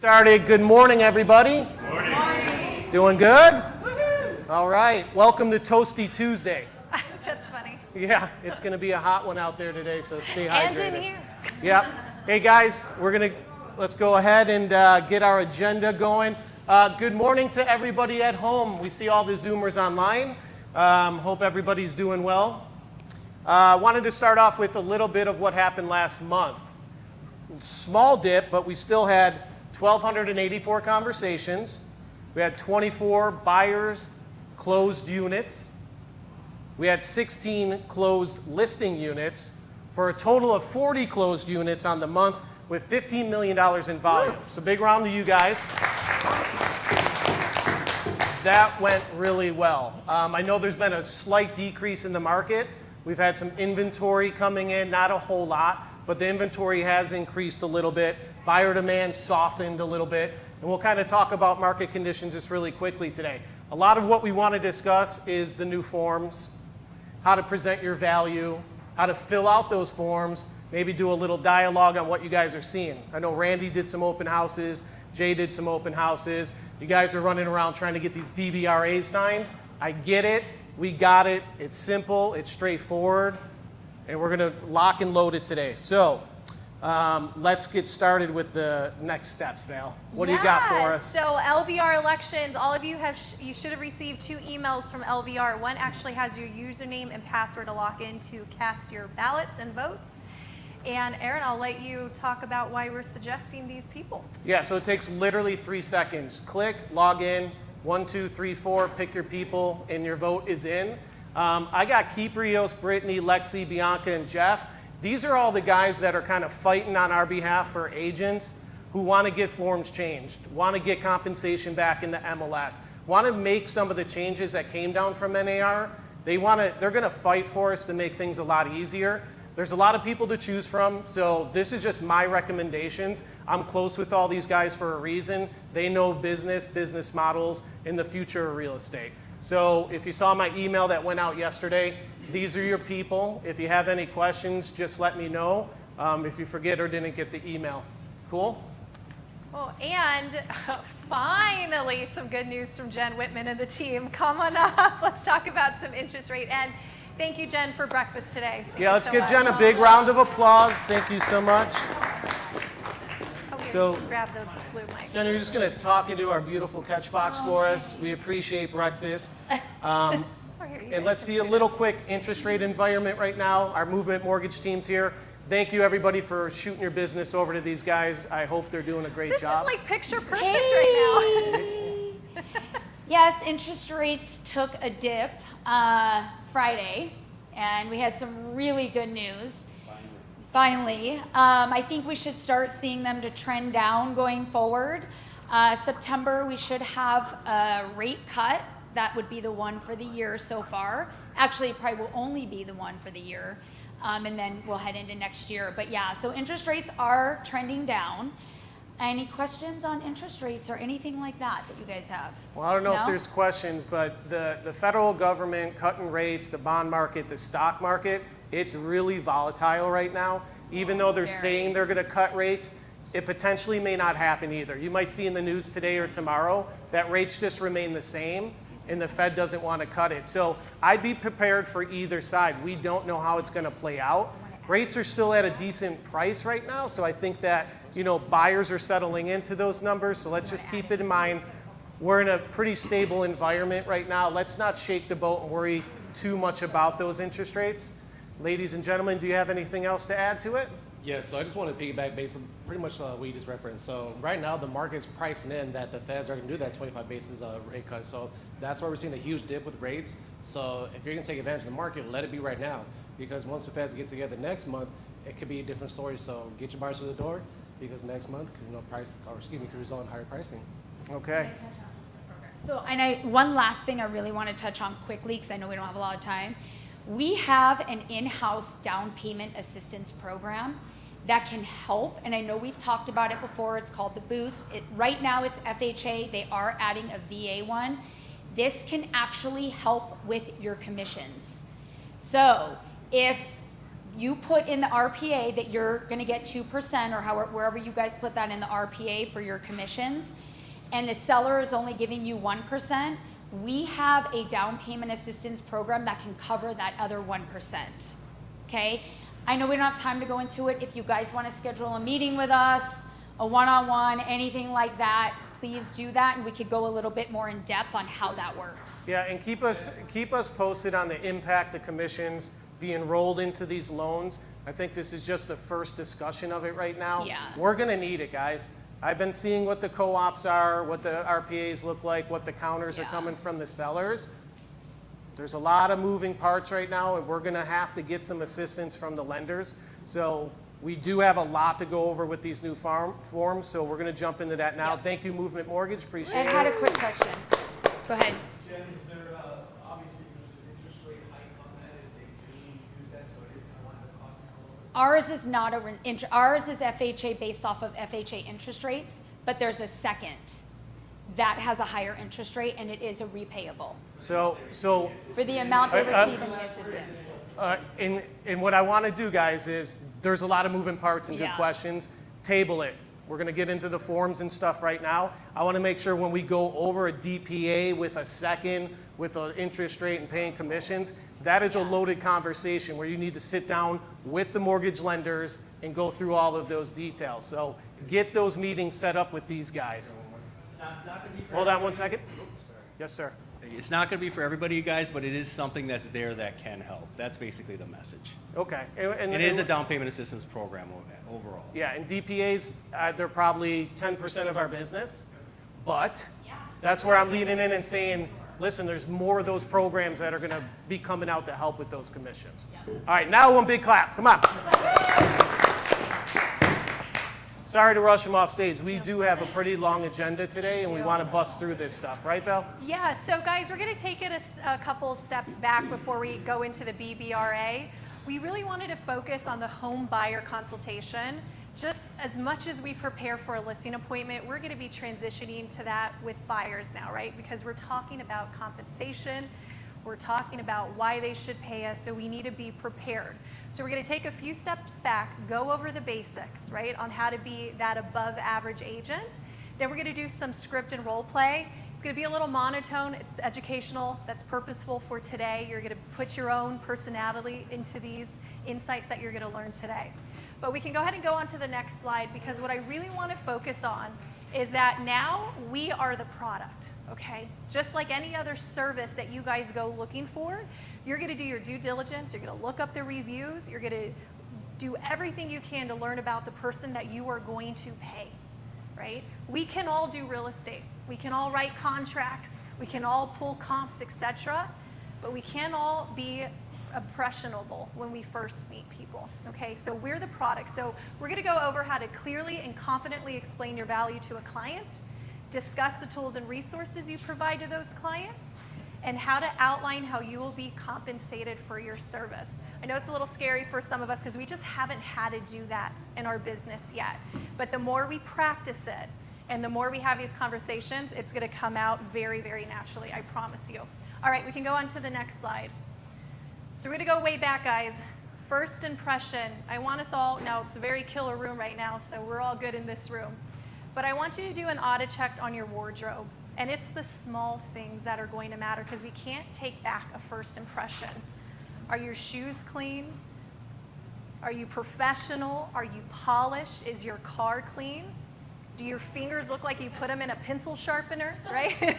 Started. Good morning, everybody. Morning. Morning. Doing good? Woohoo. All right. Welcome to Toasty Tuesday. That's funny. Yeah, it's going to be a hot one out there today, so stay hydrated. And in here. Yep. Hey, guys, let's go ahead and get our agenda going. Good morning to everybody at home. We see all the Zoomers online. Hope everybody's doing well. Wanted to start off with a little bit of what happened last month. Small dip, but we still had 1,284 conversations. We had 24 buyers closed units. We had 16 closed listing units for a total of 40 closed units on the month with $15 million in volume. So big round to you guys. That went really well. I know there's been a slight decrease in the market. We've had some inventory coming in, not a whole lot, but the inventory has increased a little bit. Buyer demand softened a little bit. And we'll kind of talk about market conditions just really quickly today. A lot of what we want to discuss is the new forms, how to present your value, how to fill out those forms, maybe do a little dialogue on what you guys are seeing. I know Randy did some open houses, Jay did some open houses. You guys are running around trying to get these BBRAs signed. I get it, we got it, it's simple, it's straightforward, and we're gonna lock and load it today. So let's get started with the next steps, Val. What do you got for us? So LVR elections, all of you you should have received 2 emails from LVR. One actually has your username and password to log in to cast your ballots and votes. And Aaron, I'll let you talk about why we're suggesting these people. Yeah, so it takes literally 3 seconds. Click, log in, 1, 2, 3, 4, pick your people, and your vote is in. I got Keith Rios, Brittany, Lexi, Bianca, and Jeff. These are all the guys that are kind of fighting on our behalf for agents who want to get forms changed, want to get compensation back in the MLS, want to make some of the changes that came down from NAR. They're going to fight for us to make things a lot easier. There's a lot of people to choose from, so this is just my recommendations. I'm close with all these guys for a reason. They know business models, in the future of real estate. So if you saw my email that went out yesterday, these are your people. If you have any questions, just let me know if you forget or didn't get the email. Cool? Oh, and finally, some good news from Jen Whitman and the team. Come on up. Let's talk about some interest rate. And thank you, Jen, for breakfast today. Yeah, let's give Jen a big round of applause. Thank you so much. So grab the blue mic. Jen, you're just going to talk into our beautiful catch box for us. We appreciate breakfast. And let's see a little quick interest rate environment right now. Our Movement Mortgage team's here. Thank you, everybody, for shooting your business over to these guys. I hope they're doing a great job. This is like picture perfect right now. Yes, interest rates took a dip Friday, and we had some really good news. Finally. I think we should start seeing them to trend down going forward. September, we should have a rate cut. That would be the one for the year so far. Actually, it probably will only be the one for the year, and then we'll head into next year. But yeah, so interest rates are trending down. Any questions on interest rates or anything like that you guys have? Well, I don't know if there's questions, but the federal government cutting rates, the bond market, the stock market, it's really volatile right now. Even though they're saying they're going to cut rates, it potentially may not happen either. You might see in the news today or tomorrow that rates just remain the same and the Fed doesn't want to cut it. So I'd be prepared for either side. We don't know how it's going to play out. Rates are still at a decent price right now, so I think that buyers are settling into those numbers. So let's just keep it in mind. We're in a pretty stable environment right now. Let's not shake the boat and worry too much about those interest rates. Ladies and gentlemen, do you have anything else to add to it? Yeah, so I just want to piggyback based on pretty much what you just referenced. So right now the market's pricing in that the Feds are going to do that 25 basis rate cut. So that's why we're seeing a huge dip with rates. So if you're going to take advantage of the market, let it be right now. Because once the Feds get together next month, it could be a different story. So get your buyers through the door because next month, could result in higher pricing. Okay. So, one last thing I really want to touch on quickly because I know we don't have a lot of time. We have an in-house down payment assistance program that can help, and I know we've talked about it before. It's called the Boost. Right now it's FHA. They are adding a VA one. This can actually help with your commissions. So if you put in the RPA that you're going to get 2% or however, wherever you guys put that in the RPA for your commissions, and the seller is only giving you 1%, we have a down payment assistance program that can cover that other 1%. Okay? I know we don't have time to go into it. If you guys want to schedule a meeting with us, a one-on-one, anything like that, please do that, and we could go a little bit more in depth on how that works. Yeah, and keep us posted on the impact of commissions being rolled into these loans. I think this is just the first discussion of it right now. Yeah. We're gonna need it, guys. I've been seeing what the co-ops are, what the RPAs look like, what the counters are coming from the sellers. There's a lot of moving parts right now, and we're gonna have to get some assistance from the lenders. So we do have a lot to go over with these new forms, so we're gonna jump into that now. Thank you, Movement Mortgage, appreciate Ed it. had a quick question. Go ahead. Jen, is there, obviously there's an interest rate hike on that if they do use that, so it is going to wind up costing a little bit? Ours is not ours is FHA based off of FHA interest rates, but there's a second that has a higher interest rate, and it is a repayable So for the amount they receive in the assistance. and what I want to do, guys, is there's a lot of moving parts and good Yeah. questions. Table it. We're going to get into the forms and stuff right now. I want to make sure when we go over a DPA with a second, with an interest rate and paying commissions, that is a loaded conversation where you need to sit down with the mortgage lenders and go through all of those details. So get those meetings set up with these guys. It's not going to be for Hold on one second. Yes, sir. It's not going to be for everybody, you guys, but it is something that's there that can help. That's basically the message. Okay. It is a down payment assistance program overall. Yeah, and DPAs, they're probably 10% of our business, but that's where I'm leaning in and saying, listen, there's more of those programs that are going to be coming out to help with those commissions. All right, now one big clap. Come on. Sorry to rush them off stage. We do have a pretty long agenda today, and we want to bust through this stuff. Right, Val? Yeah, so guys, we're going to take it a couple steps back before we go into the BBRA. We really wanted to focus on the home buyer consultation. Just as much as we prepare for a listing appointment, we're going to be transitioning to that with buyers now, right? Because we're talking about compensation, we're talking about why they should pay us, so we need to be prepared. So we're going to take a few steps back, go over the basics, right, on how to be that above average agent. Then we're going to do some script and role play. It's going to be a little monotone. It's educational. That's purposeful for today. You're going to put your own personality into these insights that you're going to learn today. But we can go ahead and go on to the next slide, because what I really want to focus on is that now we are the product, okay? Just like any other service that you guys go looking for, you're going to do your due diligence, you're going to look up the reviews, you're going to do everything you can to learn about the person that you are going to pay, right? We can all do real estate. We can all write contracts. We can all pull comps, etc. But we can't all be impressionable when we first meet people, okay? So we're the product. So we're going to go over how to clearly and confidently explain your value to a client, discuss the tools and resources you provide to those clients, and how to outline how you will be compensated for your service. I know it's a little scary for some of us because we just haven't had to do that in our business yet. But the more we practice it and the more we have these conversations, it's going to come out very, very naturally, I promise you. All right, we can go on to the next slide. So we're going to go way back, guys. First impression. I want us all, now it's a very killer room right now, so we're all good in this room. But I want you to do an audit check on your wardrobe. And it's the small things that are going to matter, because we can't take back a first impression. Are your shoes clean? Are you professional? Are you polished? Is your car clean? Do your fingers look like you put them in a pencil sharpener, right?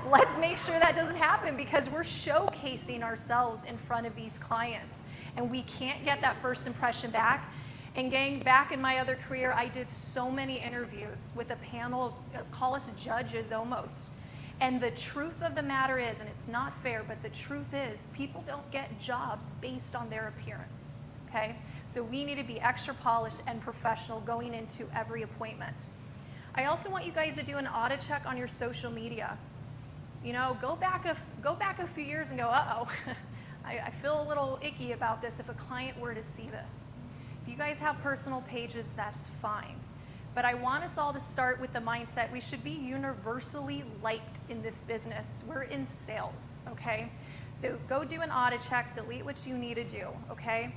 Let's make sure that doesn't happen, because we're showcasing ourselves in front of these clients. And we can't get that first impression back. And gang, back in my other career, I did so many interviews with a panel of, call us judges almost. And the truth of the matter is, and it's not fair, but the truth is, people don't get jobs based on their appearance, okay? So we need to be extra polished and professional going into every appointment. I also want you guys to do an audit check on your social media. You know, go back a few years and go, uh-oh, I feel a little icky about this if a client were to see this. If you guys have personal pages, that's fine. But I want us all to start with the mindset we should be universally liked in this business. We're in sales, okay? So go do an audit check, delete what you need to do, okay?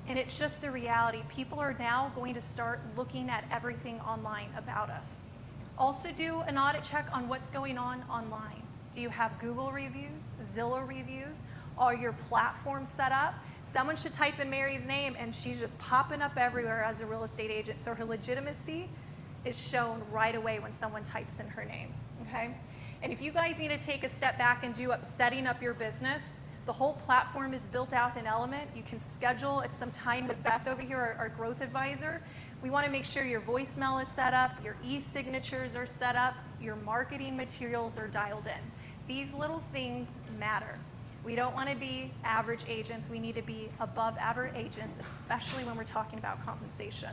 And it's just the reality. People are now going to start looking at everything online about us. Also do an audit check on what's going on online. Do you have Google reviews, Zillow reviews? Are your platforms set up? Someone should type in Mary's name and she's just popping up everywhere as a real estate agent. So her legitimacy is shown right away when someone types in her name, okay? And if you guys need to take a step back and do setting up your business, the whole platform is built out in Element. You can schedule at some time with Beth over here, our growth advisor. We want to make sure your voicemail is set up, your e-signatures are set up, your marketing materials are dialed in. These little things matter. We don't want to be average agents. We need to be above average agents, especially when we're talking about compensation.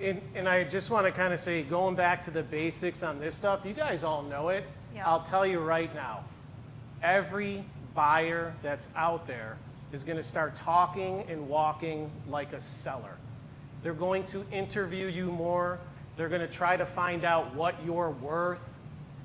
And I just want to kind of say, going back to the basics on this stuff, you guys all know it. Yeah. I'll tell you right now, every buyer that's out there is going to start talking and walking like a seller. They're going to interview you more. They're going to try to find out what you're worth.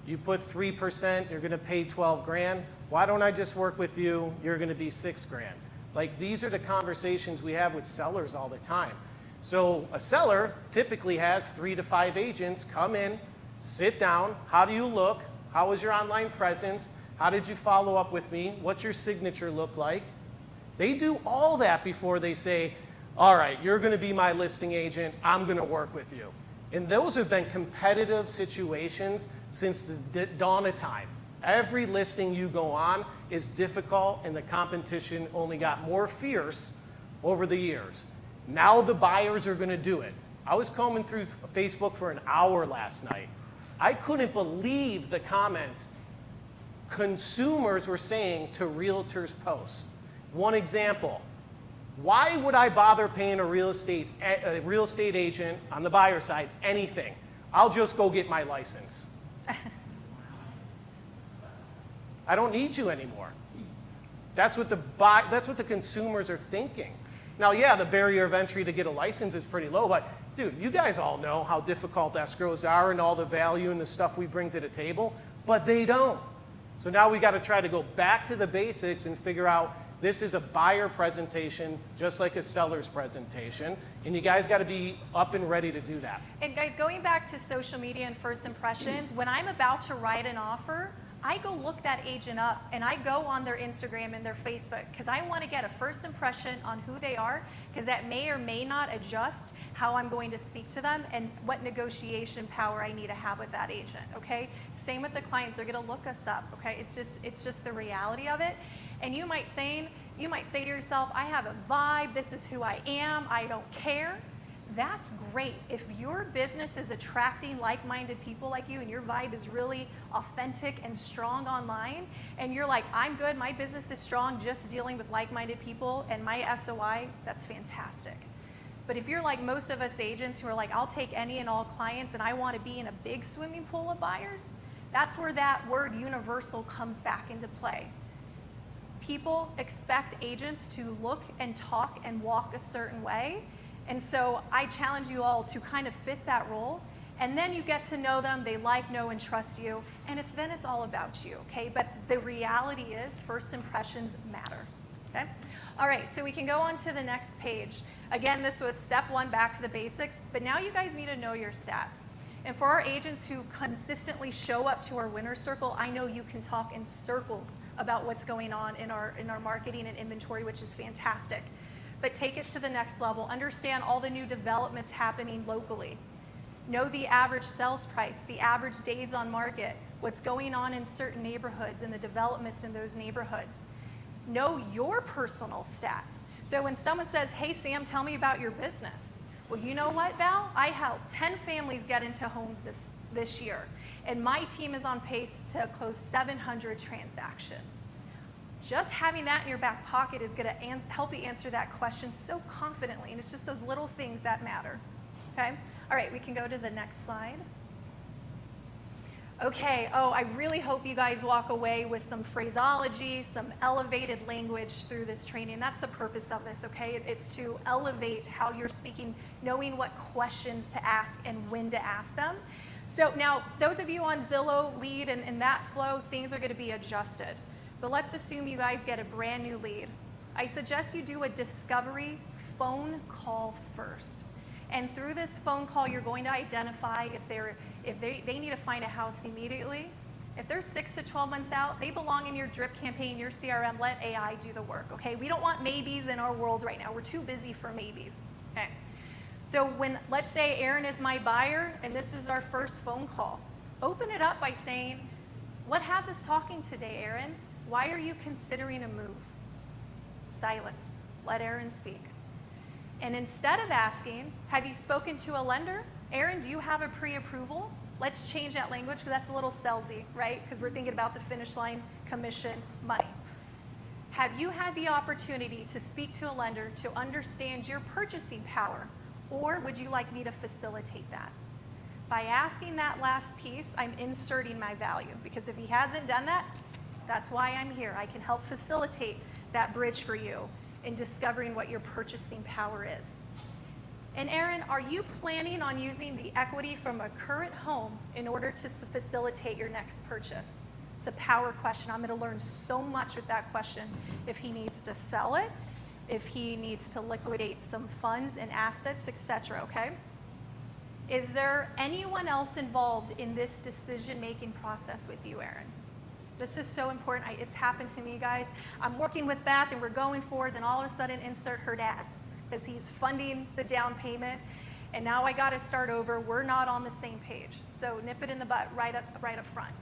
You put 3%, you're going to pay 12 grand. Why don't I just work with you? You're going to be 6 grand. Like, these are the conversations we have with sellers all the time. So a seller typically has 3 to 5 agents come in, sit down. How do you look? How is your online presence? How did you follow up with me? What's your signature look like? They do all that before they say, all right, you're going to be my listing agent. I'm going to work with you. And those have been competitive situations since the dawn of time. Every listing you go on is difficult, and the competition only got more fierce over the years. Now the buyers are going to do it. I was combing through Facebook for an hour last night. I couldn't believe the comments consumers were saying to realtors' posts. One example, why would I bother paying a real estate agent on the buyer side anything? I'll just go get my license. I don't need you anymore. That's what the consumers are thinking. Now, yeah, the barrier of entry to get a license is pretty low, but dude, you guys all know how difficult escrows are and all the value and the stuff we bring to the table, but they don't. So now we got to try to go back to the basics and figure out this is a buyer presentation just like a seller's presentation, and you guys got to be up and ready to do that. And guys, going back to social media and first impressions, when I'm about to write an offer, I go look that agent up and I go on their Instagram and their Facebook because I want to get a first impression on who they are, because that may or may not adjust how I'm going to speak to them and what negotiation power I need to have with that agent, okay? Same with the clients, they're going to look us up, okay? It's just the reality of it. And you might say to yourself, I have a vibe, this is who I am, I don't care. That's great. If your business is attracting like-minded people like you and your vibe is really authentic and strong online, and you're like, I'm good, my business is strong, just dealing with like-minded people and my SOI, that's fantastic. But if you're like most of us agents who are like, I'll take any and all clients and I want to be in a big swimming pool of buyers, that's where that word universal comes back into play. People expect agents to look and talk and walk a certain way. And so I challenge you all to kind of fit that role, and then you get to know them, they like, know, and trust you, and then it's all about you, okay? But the reality is first impressions matter, okay? All right, so we can go on to the next page. Again, this was step 1, back to the basics, but now you guys need to know your stats. And for our agents who consistently show up to our winner's circle, I know you can talk in circles about what's going on in our marketing and inventory, which is fantastic. But take it to the next level. Understand all the new developments happening locally. Know the average sales price, the average days on market, what's going on in certain neighborhoods and the developments in those neighborhoods. Know your personal stats. So when someone says, hey, Sam, tell me about your business. Well, you know what, Val? I helped 10 families get into homes this year, and my team is on pace to close 700 transactions. Just having that in your back pocket is going to help you answer that question so confidently, and it's just those little things that matter, okay? All right, we can go to the next slide. Okay, I really hope you guys walk away with some phraseology, some elevated language through this training. That's the purpose of this, okay? It's to elevate how you're speaking, knowing what questions to ask and when to ask them. So now, those of you on Zillow lead and that flow, things are going to be adjusted. But let's assume you guys get a brand new lead. I suggest you do a discovery phone call first. And through this phone call, you're going to identify if they need to find a house immediately. If they're 6 to 12 months out, they belong in your drip campaign, your CRM. Let AI do the work, okay? We don't want maybes in our world right now. We're too busy for maybes, okay? So when, let's say Aaron is my buyer, and this is our first phone call, open it up by saying, what has us talking today, Aaron? Why are you considering a move? Silence. Let Aaron speak. And instead of asking, have you spoken to a lender? Aaron, do you have a pre-approval? Let's change that language because that's a little salesy, right? Because we're thinking about the finish line, commission, money. Have you had the opportunity to speak to a lender to understand your purchasing power? Or would you like me to facilitate that? By asking that last piece, I'm inserting my value because if he hasn't done that, that's why I'm here. I can help facilitate that bridge for you in discovering what your purchasing power is. And Aaron, are you planning on using the equity from a current home in order to facilitate your next purchase? It's a power question. I'm going to learn so much with that question. If he needs to sell it, if he needs to liquidate some funds and assets, etc., okay? Is there anyone else involved in this decision-making process with you, Aaron? This is so important. It's happened to me, guys. I'm working with Beth and we're going forward, then all of a sudden insert her dad because he's funding the down payment, and now I got to start over. We're not on the same page. So nip it in the butt right up front.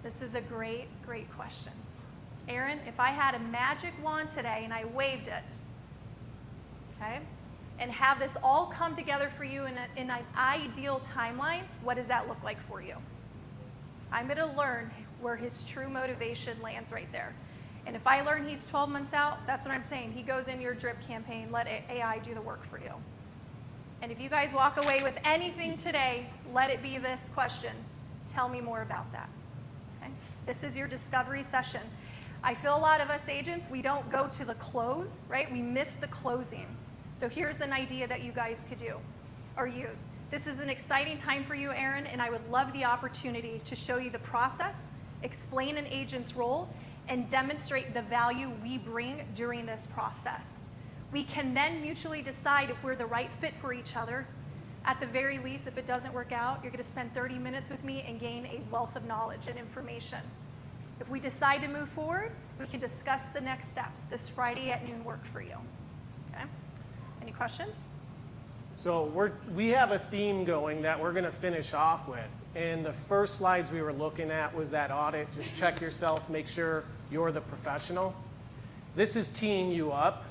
This is a great, great question. Aaron, if I had a magic wand today and I waved it, okay, and have this all come together for you in an ideal timeline, what does that look like for you? I'm going to learn where his true motivation lands right there. And if I learn he's 12 months out, that's what I'm saying. He goes in your drip campaign, let AI do the work for you. And if you guys walk away with anything today, let it be this question. Tell me more about that. Okay? This is your discovery session. I feel a lot of us agents, we don't go to the close, right? We miss the closing. So here's an idea that you guys could do or use. This is an exciting time for you, Aaron, and I would love the opportunity to show you the process, explain an agent's role, and demonstrate the value we bring during this process. We can then mutually decide if we're the right fit for each other. At the very least, if it doesn't work out, you're going to spend 30 minutes with me and gain a wealth of knowledge and information. If we decide to move forward, we can discuss the next steps. Does Friday at noon work for you? Okay. Any questions? So we have a theme going that we're going to finish off with. And the first slides we were looking at was that audit. Just check yourself, make sure you're the professional. This is teeing you up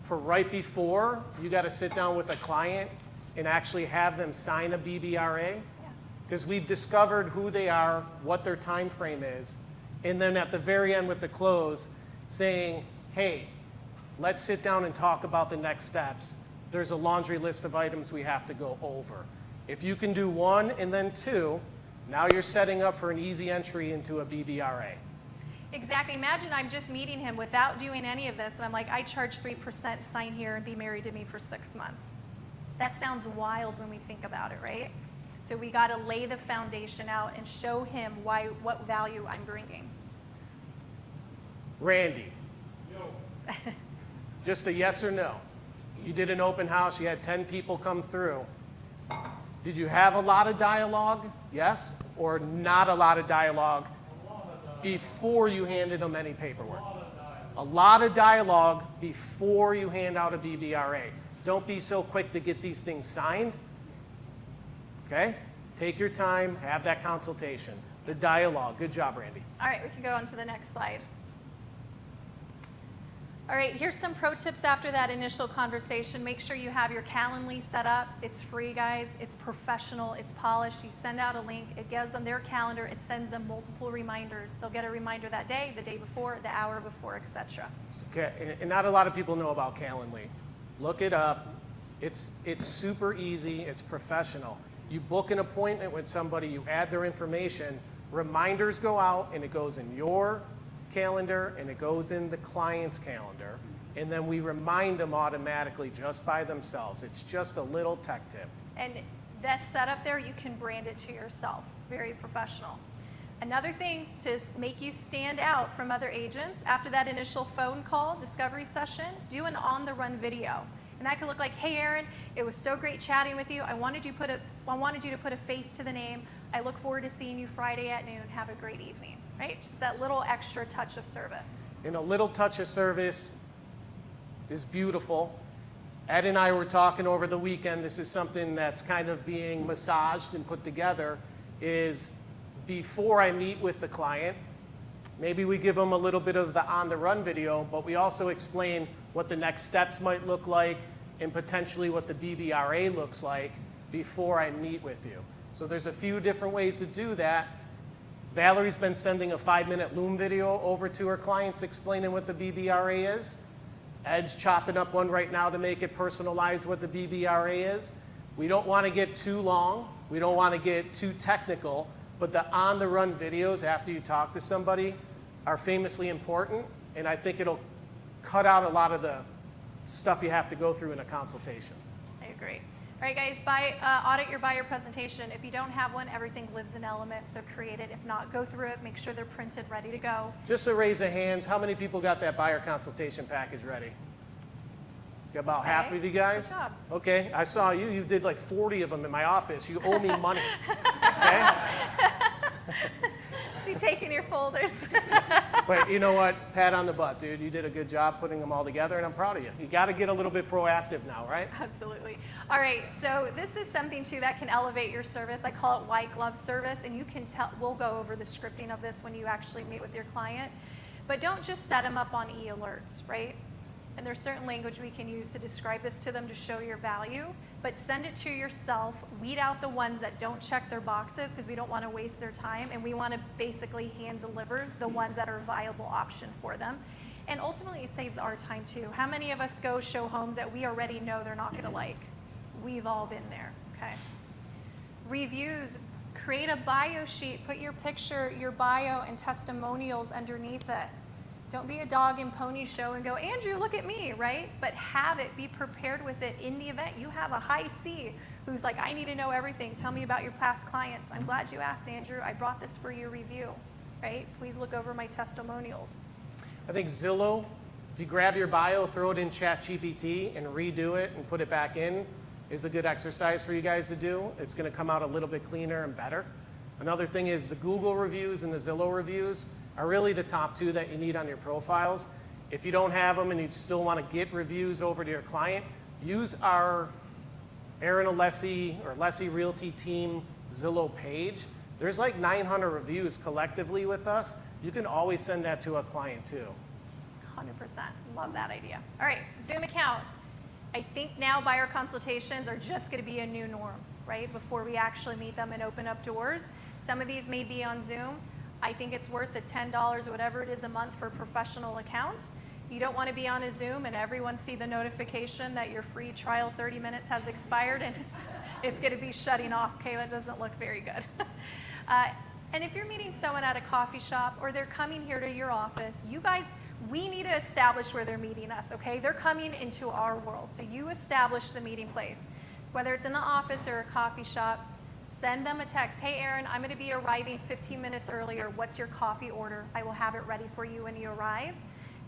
for right before you got to sit down with a client and actually have them sign a BBRA. Yes. Because we've discovered who they are, what their time frame is, and then at the very end with the close saying, hey, let's sit down and talk about the next steps. There's a laundry list of items we have to go over. If you can do one and then two, now you're setting up for an easy entry into a BBRA. Exactly. Imagine I'm just meeting him without doing any of this, and I'm like, I charge 3%, sign here, and be married to me for 6 months. That sounds wild when we think about it, right? So we got to lay the foundation out and show him what value I'm bringing. Randy. No. Just a yes or no. You did an open house, you had 10 people come through. Did you have a lot of dialogue? Yes? Or not a lot of dialogue before you handed them any paperwork? A lot of dialogue before you hand out a BBRA. Don't be so quick to get these things signed. Okay? Take your time, have that consultation. The dialogue. Good job, Randy. All right, we can go on to the next slide. All right, here's some pro tips after that initial conversation. Make sure you have your Calendly set up. It's free, guys. It's professional. It's polished. You send out a link. It gives them their calendar. It sends them multiple reminders. They'll get a reminder that day, the day before, the hour before, etc. Okay, and not a lot of people know about Calendly. Look it up. It's super easy. It's professional. You book an appointment with somebody. You add their information. Reminders go out, and it goes in your calendar and it goes in the client's calendar, and then we remind them automatically just by themselves. It's just a little tech tip. And that setup there, you can brand it to yourself. Very professional. Another thing to make you stand out from other agents, after that initial phone call, discovery session, do an on-the-run video. And that could look like, hey, Aaron, it was so great chatting with you. I wanted you to put a face to the name. I look forward to seeing you Friday at noon. Have a great evening, right? Just that little extra touch of service. And a little touch of service is beautiful. Ed and I were talking over the weekend. This is something that's kind of being massaged and put together, is before I meet with the client, maybe we give them a little bit of the on-the-run video, but we also explain what the next steps might look like and potentially what the BBRA looks like before I meet with you. So there's a few different ways to do that. Valerie's been sending a 5-minute Loom video over to her clients explaining what the BBRA is. Ed's chopping up one right now to make it personalized what the BBRA is. We don't want to get too long. We don't want to get too technical, but the on-the-run videos after you talk to somebody are famously important, and I think it'll cut out a lot of the stuff you have to go through in a consultation. I agree. All right, guys, audit your buyer presentation. If you don't have one, everything lives in Element, so create it. If not, go through it, make sure they're printed, ready to go. Just a raise of hands, how many people got that buyer consultation package ready? Got about half of you guys? Good job. Okay, I saw you. You did like 40 of them in my office. You owe me money. Okay? Is he taking your folders? But you know what? Pat on the butt, dude. You did a good job putting them all together, and I'm proud of you. You got to get a little bit proactive now, right? Absolutely. All right, so this is something too that can elevate your service. I call it white glove service, and you can tell, we'll go over the scripting of this when you actually meet with your client. But don't just set them up on e-alerts, right? And there's certain language we can use to describe this to them to show your value, but send it to yourself, weed out the ones that don't check their boxes because we don't want to waste their time, and we want to basically hand deliver the ones that are a viable option for them. And ultimately it saves our time too. How many of us go show homes that we already know they're not going to like? We've all been there, okay? Reviews, create a bio sheet, put your picture, your bio, and testimonials underneath it. Don't be a dog and pony show and go, Andrew, look at me, right? But have it, be prepared with it in the event. You have a high C who's like, I need to know everything. Tell me about your past clients. I'm glad you asked, Andrew. I brought this for your review, right? Please look over my testimonials. I think Zillow, if you grab your bio, throw it in ChatGPT and redo it and put it back in, is a good exercise for you guys to do. It's going to come out a little bit cleaner and better. Another thing is the Google reviews and the Zillow reviews are really the top two that you need on your profiles. If you don't have them and you still want to get reviews over to your client, use our Aaron Alessi or Alessi Realty team Zillow page. There's like 900 reviews collectively with us. You can always send that to a client too. 100%. Love that idea. All right, Zoom account. I think now buyer consultations are just going to be a new norm, right? Before we actually meet them and open up doors. Some of these may be on Zoom. I think it's worth the $10 or whatever it is a month for professional accounts. You don't want to be on a Zoom and everyone see the notification that your free trial 30 minutes has expired and it's going to be shutting off. Okay, that doesn't look very good. And if you're meeting someone at a coffee shop or they're coming here to your office, you guys, we need to establish where they're meeting us, okay? They're coming into our world. So you establish the meeting place. Whether it's in the office or a coffee shop, send them a text. Hey, Aaron, I'm going to be arriving 15 minutes earlier. What's your coffee order? I will have it ready for you when you arrive.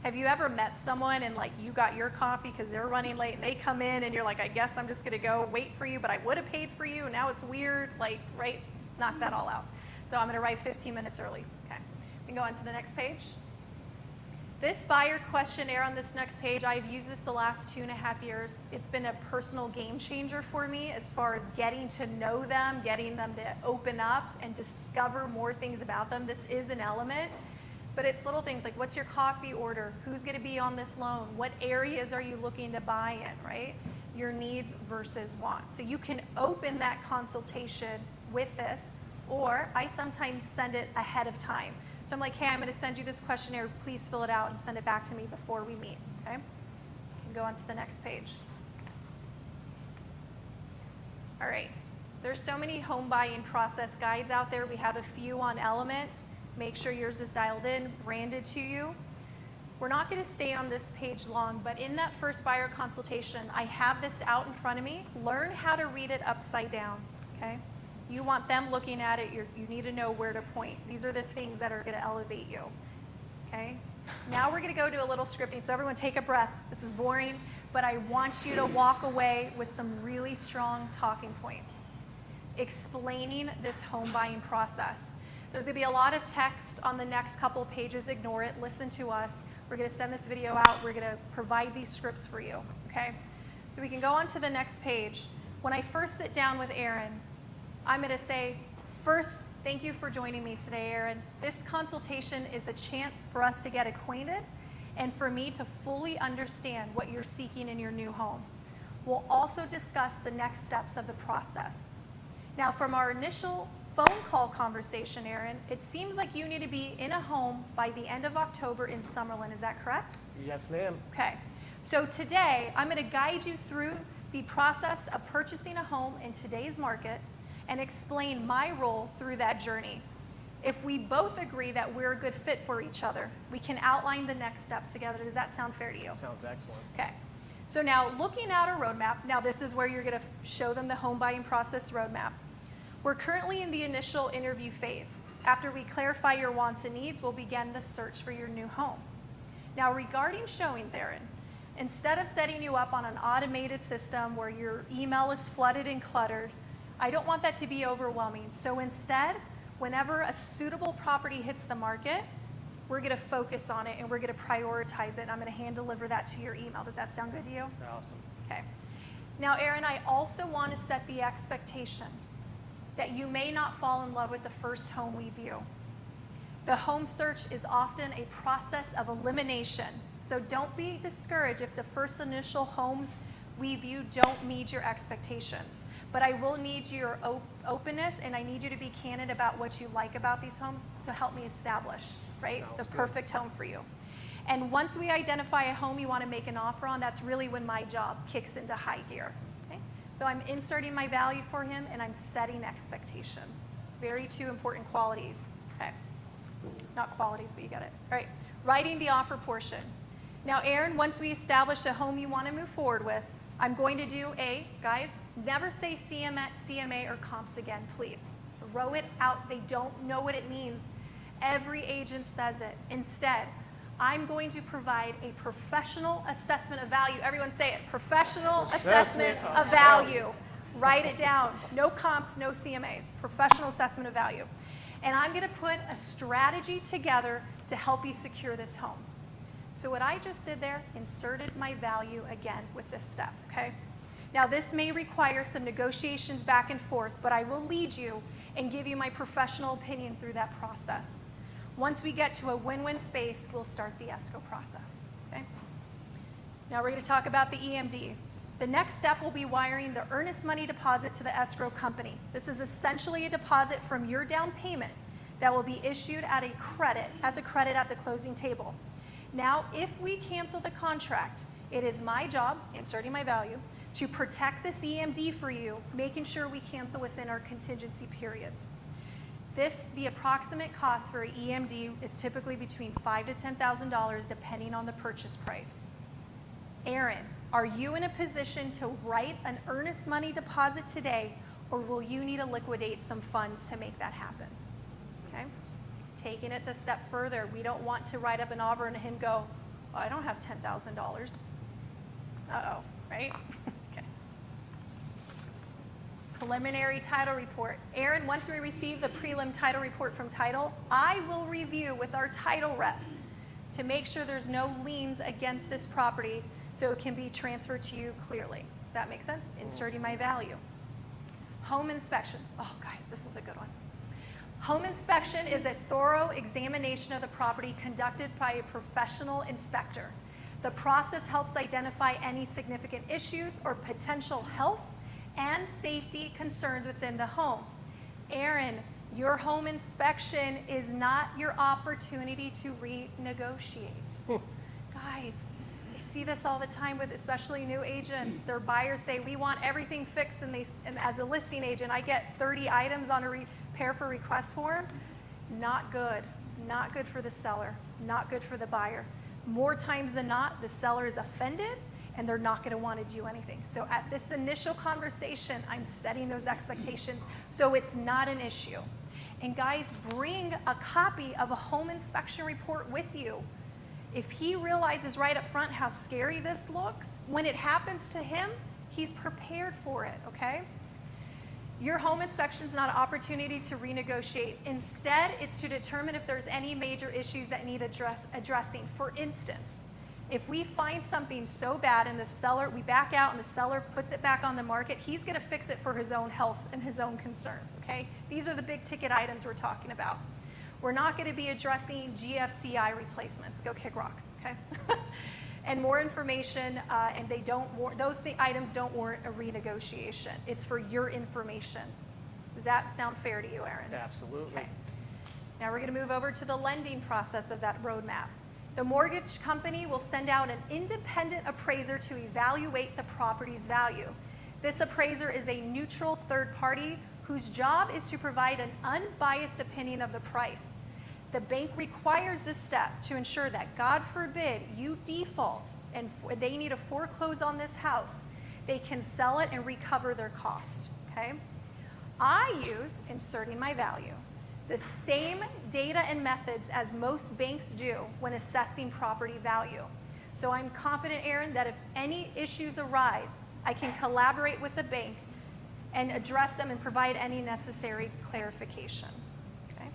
Have you ever met someone and like you got your coffee because they're running late and they come in and you're like, I guess I'm just going to go wait for you, but I would have paid for you. Now it's weird. Like, right? Knock that all out. So I'm going to arrive 15 minutes early. Okay. We can go on to the next page. This buyer questionnaire on this next page, I've used this the last 2.5 years. It's been a personal game changer for me as far as getting to know them, getting them to open up and discover more things about them. This is an element, but it's little things like what's your coffee order? Who's going to be on this loan? What areas are you looking to buy in, right? Your needs versus wants. So you can open that consultation with this, or I sometimes send it ahead of time. So I'm like, hey, I'm going to send you this questionnaire. Please fill it out and send it back to me before we meet, okay? You can go on to the next page. All right. There's so many home buying process guides out there. We have a few on Element. Make sure yours is dialed in, branded to you. We're not going to stay on this page long, but in that first buyer consultation, I have this out in front of me. Learn how to read it upside down, okay? You want them looking at it. You need to know where to point. These are the things that are going to elevate you. Okay? Now we're going to go to a little scripting. So everyone take a breath. This is boring, but I want you to walk away with some really strong talking points. Explaining this home buying process. There's going to be a lot of text on the next couple pages. Ignore it. Listen to us. We're going to send this video out. We're going to provide these scripts for you. Okay? So we can go on to the next page. When I first sit down with Aaron, I'm going to say, first, thank you for joining me today, Aaron. This consultation is a chance for us to get acquainted and for me to fully understand what you're seeking in your new home. We'll also discuss the next steps of the process. Now, from our initial phone call conversation, Aaron, it seems like you need to be in a home by the end of October in Summerlin. Is that correct? Yes, ma'am. Okay. So today, I'm going to guide you through the process of purchasing a home in today's market and explain my role through that journey. If we both agree that we're a good fit for each other, we can outline the next steps together. Does that sound fair to you? Sounds excellent. Okay. So now looking at a roadmap, now this is where you're going to show them the home buying process roadmap. We're currently in the initial interview phase. After we clarify your wants and needs, we'll begin the search for your new home. Now regarding showings, Aaron, instead of setting you up on an automated system where your email is flooded and cluttered, I don't want that to be overwhelming. So instead, whenever a suitable property hits the market, we're going to focus on it and we're going to prioritize it. I'm going to hand deliver that to your email. Does that sound good to you? Awesome. Okay. Now, Aaron, I also want to set the expectation that you may not fall in love with the first home we view. The home search is often a process of elimination. So don't be discouraged if the first initial homes we view don't meet your expectations. But I will need your openness, and I need you to be candid about what you like about these homes to help me establish, right, Sounds the good. perfect home for you. And once we identify a home you want to make an offer on, that's really when my job kicks into high gear. Okay? So I'm inserting my value for him, and I'm setting expectations. Very two important qualities. Okay. Not qualities, but you get it. All right. Writing the offer portion. Now, Aaron, once we establish a home you want to move forward with, I'm going to do guys, never say CMA or comps again, please. Throw it out. They don't know what it means. Every agent says it. Instead, I'm going to provide a professional assessment of value. Everyone say it. Professional assessment of value. Write it down. No comps, no CMAs. Professional assessment of value. And I'm going to put a strategy together to help you secure this home. So what I just did there, inserted my value again with this step, okay? Now this may require some negotiations back and forth, but I will lead you and give you my professional opinion through that process. Once we get to a win-win space, we'll start the escrow process, okay? Now we're going to talk about the EMD. The next step will be wiring the earnest money deposit to the escrow company. This is essentially a deposit from your down payment that will be issued as a credit at the closing table. Now, if we cancel the contract, it is my job, inserting my value, to protect this EMD for you, making sure we cancel within our contingency periods. The approximate cost for an EMD is typically between $5,000 to $10,000 depending on the purchase price. Aaron, are you in a position to write an earnest money deposit today, or will you need to liquidate some funds to make that happen? Okay? Taking it the step further, we don't want to write up an offer and him go, oh, I don't have $10,000. Uh-oh, right? Okay. Preliminary title report. Aaron, once we receive the prelim title report from title, I will review with our title rep to make sure there's no liens against this property so it can be transferred to you clearly. Does that make sense? Inserting my value. Home inspection. Oh, guys, this is a good one. Home inspection is a thorough examination of the property conducted by a professional inspector. The process helps identify any significant issues or potential health and safety concerns within the home. Aaron, your home inspection is not your opportunity to renegotiate. Guys, I see this all the time with especially new agents. Their buyers say, we want everything fixed, and as a listing agent, I get 30 items on a repair for request form. Not good. Not good for the seller. Not good for the buyer. More times than not, the seller is offended and they're not going to want to do anything. So at this initial conversation, I'm setting those expectations so it's not an issue. And guys, bring a copy of a home inspection report with you. If he realizes right up front how scary this looks, when it happens to him, he's prepared for it, okay? Your home inspection is not an opportunity to renegotiate. Instead, it's to determine if there's any major issues that need addressing. For instance, if we find something so bad and the seller, we back out and the seller puts it back on the market, he's going to fix it for his own health and his own concerns, okay? These are the big ticket items we're talking about. We're not going to be addressing GFCI replacements. Go kick rocks, okay? And more information, and those items don't warrant a renegotiation. It's for your information. Does that sound fair to you, Aaron? Absolutely. Okay. Now we're going to move over to the lending process of that roadmap. The mortgage company will send out an independent appraiser to evaluate the property's value. This appraiser is a neutral third party whose job is to provide an unbiased opinion of the price. The bank requires this step to ensure that, God forbid, you default and they need to foreclose on this house, they can sell it and recover their cost, okay? I use, inserting my value, the same data and methods as most banks do when assessing property value. So I'm confident, Aaron, that if any issues arise, I can collaborate with the bank and address them and provide any necessary clarification. Okay?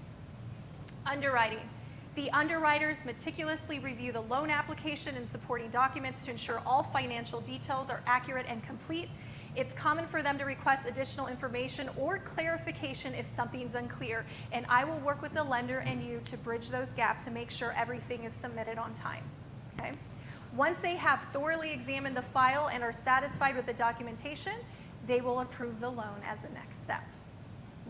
Underwriting. The underwriters meticulously review the loan application and supporting documents to ensure all financial details are accurate and complete. It's common for them to request additional information or clarification if something's unclear, and I will work with the lender and you to bridge those gaps and make sure everything is submitted on time. Okay? Once they have thoroughly examined the file and are satisfied with the documentation, they will approve the loan as the next step.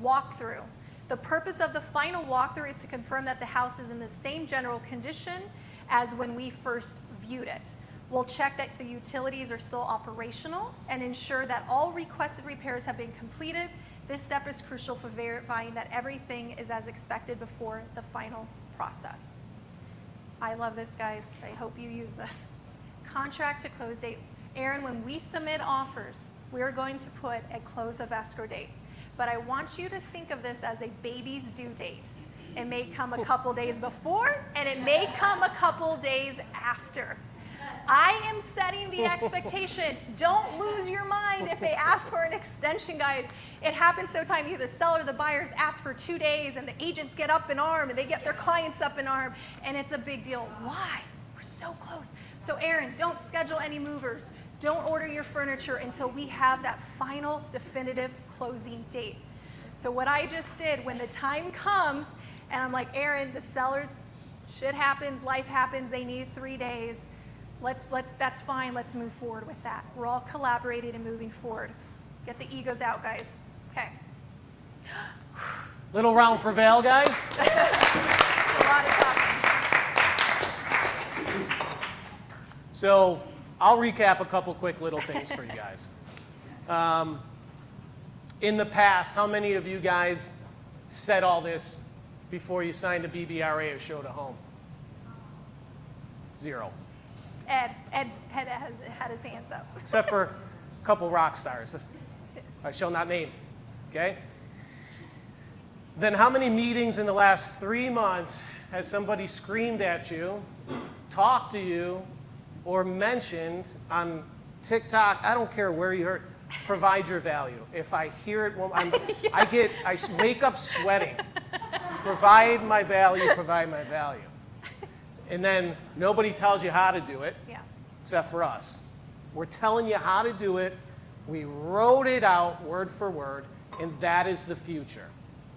Walkthrough. The purpose of the final walkthrough is to confirm that the house is in the same general condition as when we first viewed it. We'll check that the utilities are still operational and ensure that all requested repairs have been completed. This step is crucial for verifying that everything is as expected before the final process. I love this, guys. I hope you use this. Contract to close date. Aaron, when we submit offers, we're going to put a close of escrow date. But I want you to think of this as a baby's due date. It may come a couple days before, and it may come a couple days after. I am setting the expectation. Don't lose your mind if they ask for an extension, guys. It happens so time either the seller or the buyers ask for 2 days and the agents get up in arm and they get their clients up in arm and it's a big deal. Why? We're so close. So Aaron, don't schedule any movers. Don't order your furniture until we have that final definitive closing date. So what I just did, when the time comes and I'm like, Aaron, the sellers, shit happens, life happens, they need 3 days. That's fine, let's move forward with that. We're all collaborating and moving forward. Get the egos out, guys. Okay. Little round for Val, guys. A lot of talking. So I'll recap a couple quick little things for you guys. In the past, how many of you guys said all this before you signed a BBRA or showed a home? 0. Ed had his hands up. Except for a couple rock stars I shall not name, okay? Then how many meetings in the last 3 months has somebody screamed at you, talked to you, or mentioned on TikTok, I don't care where you heard, provide your value. If I hear it, well, I wake up sweating. Provide my value, provide my value. And then nobody tells you how to do it, except for us. We're telling you how to do it. We wrote it out word for word, and that is the future.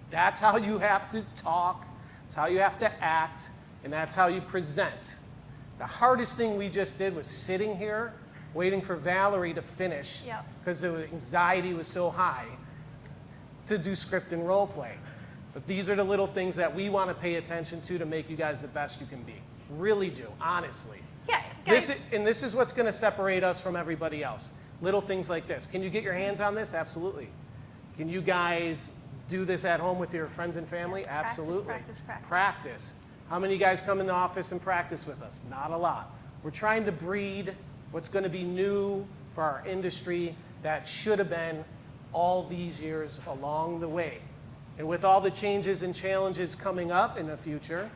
That's how you have to talk, that's how you have to act, and that's how you present. The hardest thing we just did was sitting here waiting for Valerie to finish because the anxiety was so high to do script and role play. But these are the little things that we want to pay attention to make you guys the best you can be. Really do, honestly. Yeah, guys. This is what's going to separate us from everybody else. Little things like this. Can you get your hands on this? Absolutely. Can you guys do this at home with your friends and family? Yes, Absolutely. Practice. How many of you guys come in the office and practice with us? Not a lot. We're trying to breed what's going to be new for our industry that should have been all these years along the way. And with all the changes and challenges coming up in the future,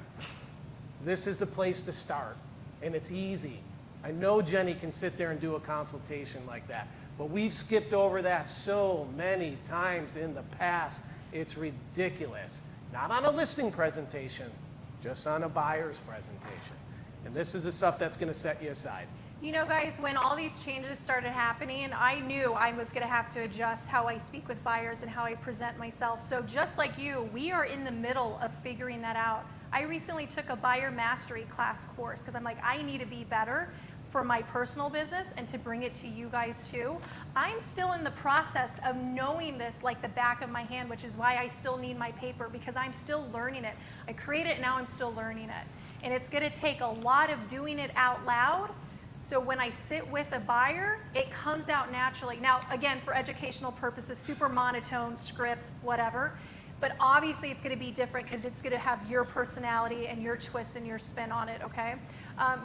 this is the place to start. And it's easy. I know Jenny can sit there and do a consultation like that, but we've skipped over that so many times in the past. It's ridiculous. Not on a listing presentation, just on a buyer's presentation. And this is the stuff that's going to set you aside. You know, guys, when all these changes started happening, I knew I was going to have to adjust how I speak with buyers and how I present myself. So just like you, we are in the middle of figuring that out. I recently took a buyer mastery class course because I'm like, I need to be better for my personal business and to bring it to you guys too. I'm still in the process of knowing this like the back of my hand, which is why I still need my paper, because I'm still learning it. I created it, now I'm still learning it. And it's going to take a lot of doing it out loud. So when I sit with a buyer, it comes out naturally. Now, again, for educational purposes, super monotone script, whatever. But obviously it's going to be different because it's going to have your personality and your twist and your spin on it, okay?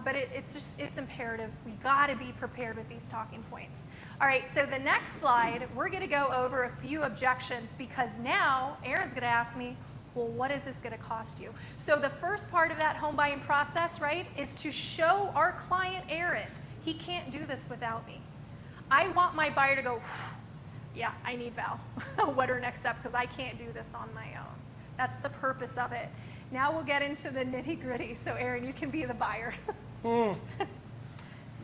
But it's imperative. We got to be prepared with these talking points. All right, so the next slide, we're going to go over a few objections because now Aaron's going to ask me, well, what is this going to cost you? So the first part of that home buying process, right, is to show our client, Aaron, he can't do this without me. I want my buyer to go, yeah, I need Val. What are next steps? Because I can't do this on my own. That's the purpose of it. Now we'll get into the nitty gritty. So Aaron, you can be the buyer.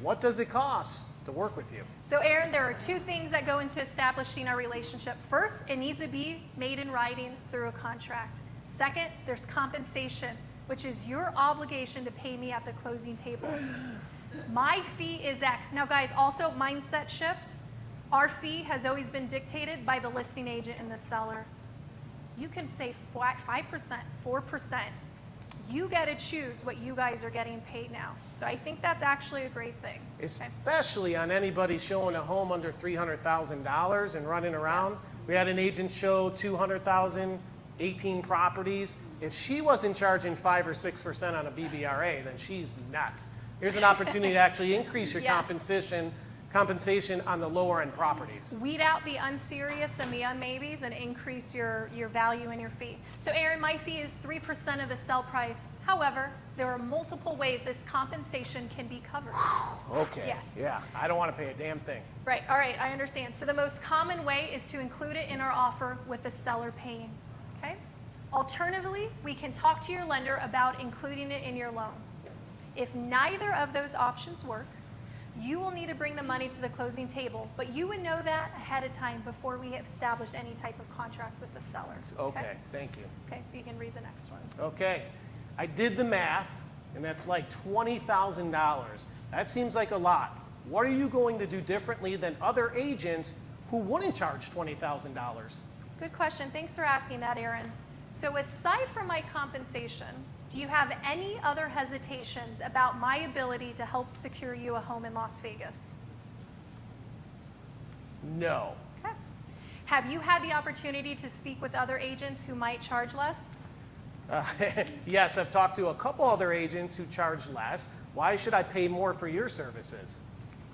What does it cost to work with you? So Aaron, there are two things that go into establishing our relationship. First, it needs to be made in writing through a contract. Second, there's compensation, which is your obligation to pay me at the closing table. My fee is X. Now guys, also mindset shift. Our fee has always been dictated by the listing agent and the seller. You can say 5%, 4%. You get to choose what you guys are getting paid now. So I think that's actually a great thing. Especially on anybody showing a home under $300,000 and running around. Yes. We had an agent show 200,000, 18 properties. If she wasn't charging 5 or 6% on a BBRA, then she's nuts. Here's an opportunity to actually increase your Yes. compensation on the lower end properties. Weed out the unserious and the unmaybes and increase your value in your fee. So Aaron, my fee is 3% of the sell price. However, there are multiple ways this compensation can be covered. Okay. Yes. Yeah, I don't want to pay a damn thing. Right, all right, I understand. So the most common way is to include it in our offer with the seller paying, okay? Alternatively, we can talk to your lender about including it in your loan. If neither of those options work, you will need to bring the money to the closing table, but you would know that ahead of time before we have established any type of contract with the seller. Okay, thank you. Okay, you can read the next one. Okay, I did the math, and that's like $20,000. That seems like a lot. What are you going to do differently than other agents who wouldn't charge $20,000? Good question. Thanks for asking that, Aaron. So aside from my compensation, do you have any other hesitations about my ability to help secure you a home in Las Vegas? No. Okay. Have you had the opportunity to speak with other agents who might charge less? Yes, I've talked to a couple other agents who charge less. Why should I pay more for your services?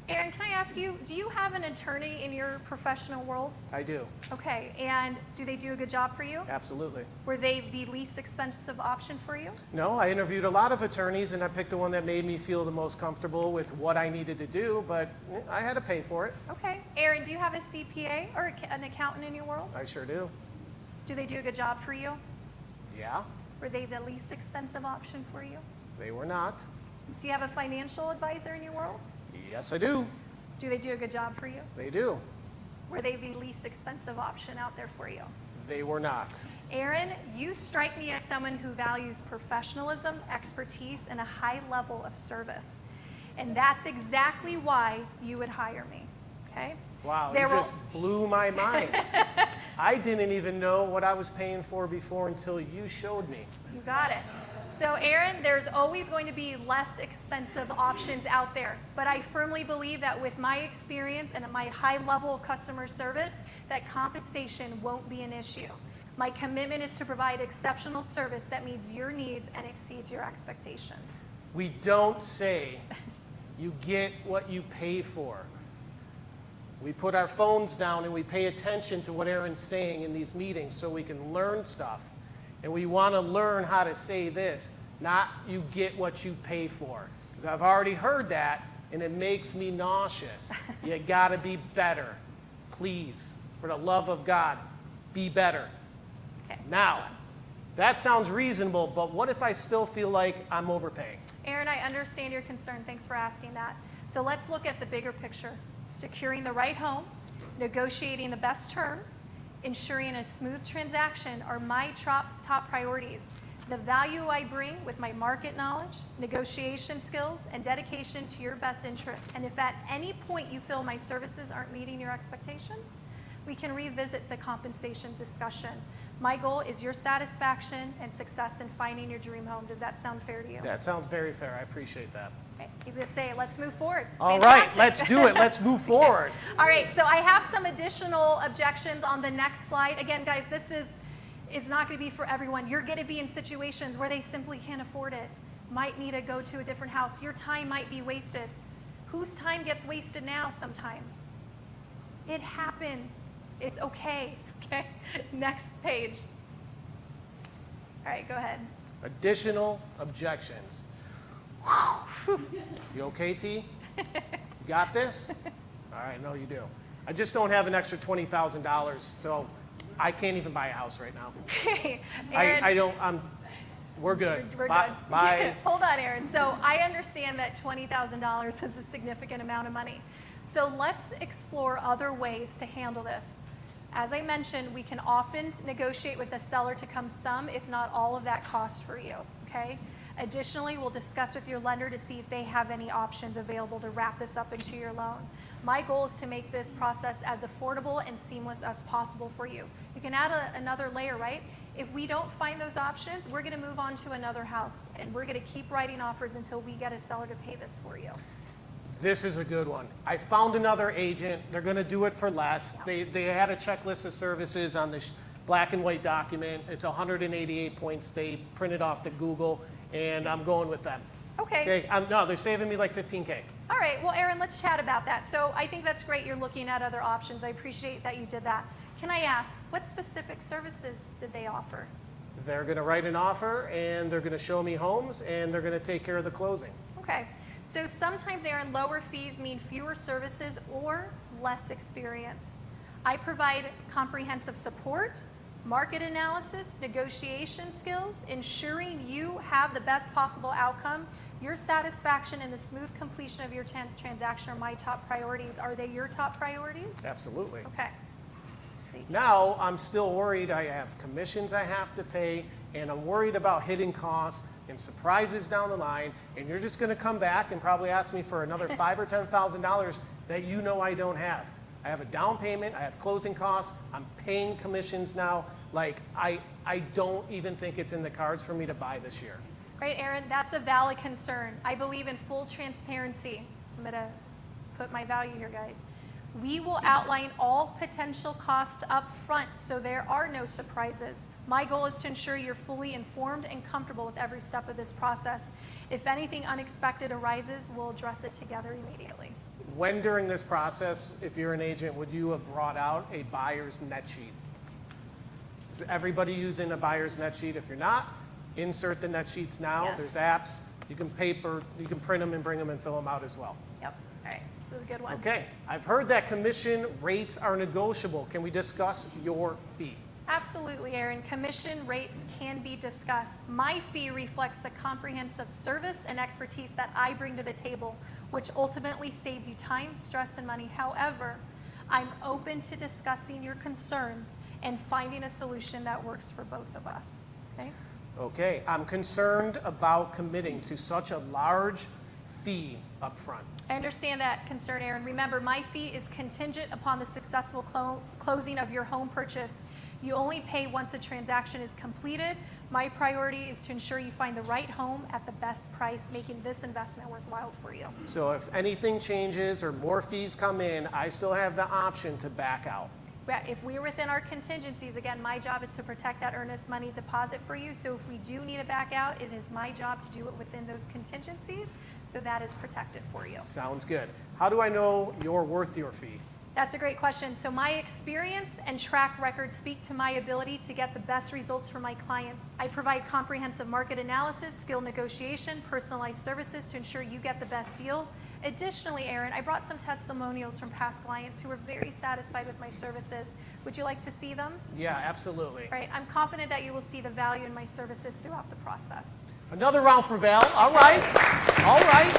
Aaron, can I ask you, do you have an attorney in your professional world? I do. Okay, and do they do a good job for you? Absolutely. Were they the least expensive option for you? No, I interviewed a lot of attorneys, and I picked the one that made me feel the most comfortable with what I needed to do, but I had to pay for it. Okay. Aaron, do you have a CPA or an accountant in your world? I sure do. Do they do a good job for you? Yeah, Were they the least expensive option for you? they were not. Do you have a financial advisor in your world? Yes, I do. Do they do a good job for you? They do. Were they the least expensive option out there for you? They were not. Aaron, you strike me as someone who values professionalism, expertise, and a high level of service. And that's exactly why you would hire me, okay? Wow, There you will- just blew my mind. I didn't even know what I was paying for before until you showed me. You got it. So Aaron, there's always going to be less expensive options out there, but I firmly believe that with my experience and my high level of customer service, that compensation won't be an issue. My commitment is to provide exceptional service that meets your needs and exceeds your expectations. We don't say You get what you pay for. We put our phones down and we pay attention to what Aaron's saying in these meetings so we can learn stuff. And we want to learn how to say this, not you get what you pay for. Because I've already heard that and it makes me nauseous. You got to be better. Please, for the love of God, be better. Okay, Now, next one. that sounds reasonable, but what if I still feel like I'm overpaying? Aaron, I understand your concern. Thanks for asking that. So let's look at the bigger picture. Securing the right home, negotiating the best terms, ensuring a smooth transaction are my top priorities. The value I bring with my market knowledge, negotiation skills, and dedication to your best interests. And if at any point you feel my services aren't meeting your expectations, we can revisit the compensation discussion. My goal is your satisfaction and success in finding your dream home. Does that sound fair to you? That sounds very fair. I appreciate that. Okay. He's going to say, let's move forward. All right, Fantastic. let's do it. Let's move forward. All right, so I have some additional objections on the next slide. Again, guys, this is it's not going to be for everyone. You're going to be in situations where they simply can't afford it. Might need to go to a different house. Your time might be wasted. Whose time gets wasted now sometimes? It happens. It's okay. Okay, next page. All right, go ahead. Additional objections. Whew. You okay, T? You got this? All right, no, you do. I just don't have an extra $20,000, so I can't even buy a house right now. Aaron, I don't. We're good. We're Bye. good. Bye. Hold on, Aaron. So I understand that $20,000 is a significant amount of money. So let's explore other ways to handle this. As I mentioned, we can often negotiate with the seller to come some, if not all of that cost for you, okay? Additionally, we'll discuss with your lender to see if they have any options available to wrap this up into your loan. My goal is to make this process as affordable and seamless as possible for you. You can add another layer, right? If we don't find those options, we're going to move on to another house, and we're going to keep writing offers until we get a seller to pay this for you. This is a good one. I found another agent. They're going to do it for less. They had a checklist of services on this black and white document. It's 188 points. They printed off the Google, and I'm going with them. Okay. No, they're saving me like 15K. All right. Well, Aaron, let's chat about that. So I think that's great. You're looking at other options. I appreciate that you did that. Can I ask, what specific services did they offer? They're going to write an offer, and they're going to show me homes, and they're going to take care of the closing. Okay. So sometimes, Aaron, lower fees mean fewer services or less experience. I provide comprehensive support, market analysis, negotiation skills, ensuring you have the best possible outcome. Your satisfaction and the smooth completion of your transaction are my top priorities. Are they your top priorities? Absolutely. Okay. Now, I'm still worried. I have commissions I have to pay, and I'm worried about hidden costs and surprises down the line, and you're just going to come back and probably ask me for another $5,000 or $10,000 that you know I don't have. I have a down payment, I have closing costs, I'm paying commissions now. Like, I don't even think it's in the cards for me to buy this year. Right, Aaron, that's a valid concern. I believe in full transparency. I'm going to put my value here, guys. We will outline all potential costs up front so there are no surprises. My goal is to ensure you're fully informed and comfortable with every step of this process. If anything unexpected arises, we'll address it together immediately. When during this process, if you're an agent, would you have brought out a buyer's net sheet? Is everybody using a buyer's net sheet? If you're not, insert the net sheets now. Yes. There's apps. You can print them and bring them and fill them out as well. Yep. All right. This is a good one. Okay. I've heard that commission rates are negotiable. Can we discuss your fee? Absolutely, Aaron. Commission rates can be discussed. My fee reflects the comprehensive service and expertise that I bring to the table, which ultimately saves you time, stress, and money. However, I'm open to discussing your concerns and finding a solution that works for both of us. Okay? Okay. I'm concerned about committing to such a large fee up front. I understand that concern, Aaron. Remember, my fee is contingent upon the successful closing of your home purchase. You only pay once a transaction is completed. My priority is to ensure you find the right home at the best price, making this investment worthwhile for you. So if anything changes or more fees come in, I still have the option to back out. But if we're within our contingencies, again, my job is to protect that earnest money deposit for you. So if we do need to back out, it is my job to do it within those contingencies So that is protected for you. Sounds good. How do I know you're worth your fee? That's a great question. So my experience and track record speak to my ability to get the best results for my clients. I provide comprehensive market analysis, skill negotiation, personalized services to ensure you get the best deal. Additionally, Aaron, I brought some testimonials from past clients who were very satisfied with my services. Would you like to see them? Yeah, absolutely. Right. I'm confident that you will see the value in my services throughout the process. Another round for Val. All right. All right.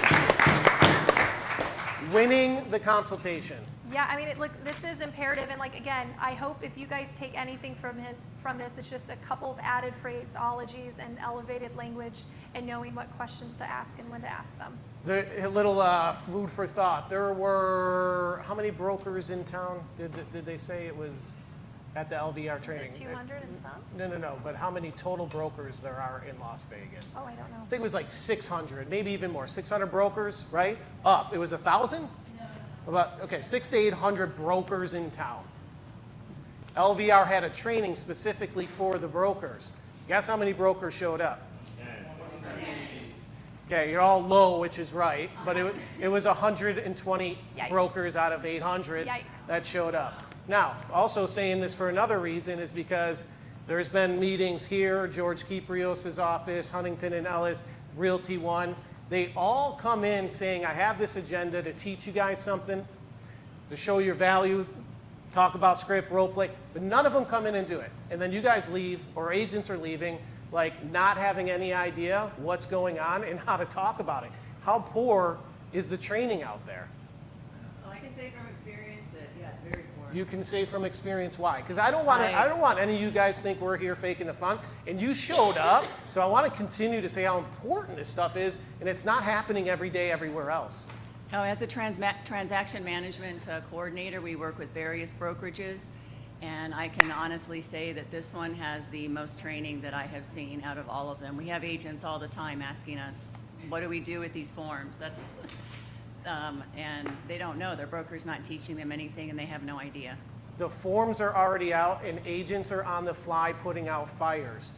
Winning the consultation. Yeah, I mean, look, this is imperative, and like again, I hope if you guys take anything from this, it's just a couple of added phraseologies and elevated language, and knowing what questions to ask and when to ask them. A little food for thought. There were how many brokers in town? Did they say it was at the LVR training? Is it 200 and some? No. But how many total brokers there are in Las Vegas? Oh, I don't know. I think it was like 600, maybe even more. 600 brokers, right? Up. It was 1,000? About, okay, 600 to 800 brokers in town. LVR had a training specifically for the brokers. Guess how many brokers showed up? 10. Okay, you're all low, which is right, but it was 120 Yikes. brokers out of 800 Yikes. that showed up. Now, also saying this for another reason is because there's been meetings here, George Kiprios' office, Huntington and Ellis, Realty One. They all come in saying, I have this agenda to teach you guys something, to show your value, talk about script, role play, but none of them come in and do it. And then you guys leave, or agents are leaving, like not having any idea what's going on and how to talk about it. How poor is the training out there? Well, I can say from experience that, yeah, it's very poor. You can say from experience why, because I don't want any of you guys think we're here faking the fun. And you showed up, so I want to continue to say how important this stuff is, and it's not happening every day everywhere else. Oh, as a transaction management coordinator, we work with various brokerages, and I can honestly say that this one has the most training that I have seen out of all of them. We have agents all the time asking us, what do we do with these forms? That's, and they don't know. Their broker's not teaching them anything, and they have no idea. The forms are already out, and agents are on the fly putting out fires.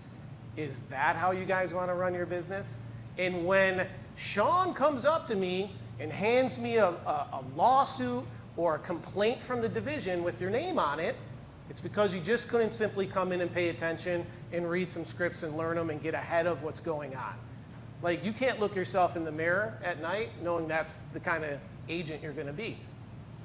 Is that how you guys want to run your business? And when Sean comes up to me and hands me a lawsuit or a complaint from the division with your name on it, it's because you just couldn't simply come in and pay attention and read some scripts and learn them and get ahead of what's going on. Like, you can't look yourself in the mirror at night knowing that's the kind of agent you're going to be.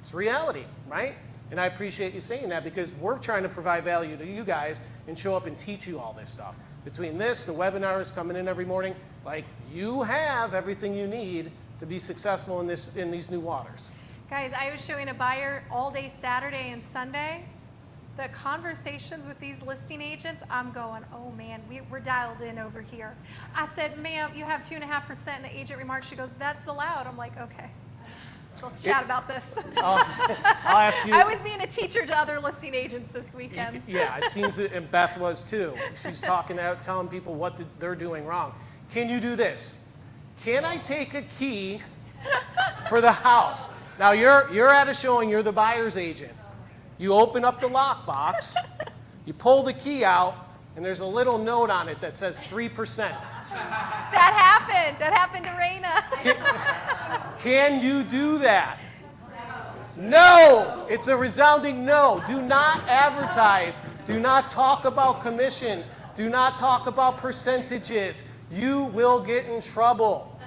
It's reality, right? And I appreciate you saying that, because we're trying to provide value to you guys and show up and teach you all this stuff. Between this, the webinars coming in every morning, like, you have everything you need to be successful in these new waters. Guys, I was showing a buyer all day Saturday and Sunday. The conversations with these listing agents, I'm going, oh man, we're dialed in over here. I said, ma'am, you have 2.5%, and the agent remarks, she goes, that's allowed. I'm like, okay, let's chat about this. I'll ask you. I was being a teacher to other listing agents this weekend. Yeah, it seems that, and Beth was too. She's talking out, telling people what they're doing wrong. Can you do this? Can I take a key for the house? Now you're at a showing, you're the buyer's agent. You open up the lockbox, you pull the key out, and there's a little note on it that says 3%. That happened to Raina. Can you do that? No, it's a resounding no. Do not advertise. Do not talk about commissions. Do not talk about percentages. You will get in trouble.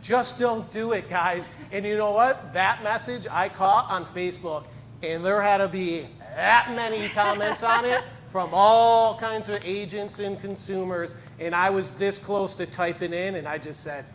Just don't do it, guys. And you know what? That message I caught on Facebook, and there had to be that many comments on it from all kinds of agents and consumers, and I was this close to typing in, and I just said,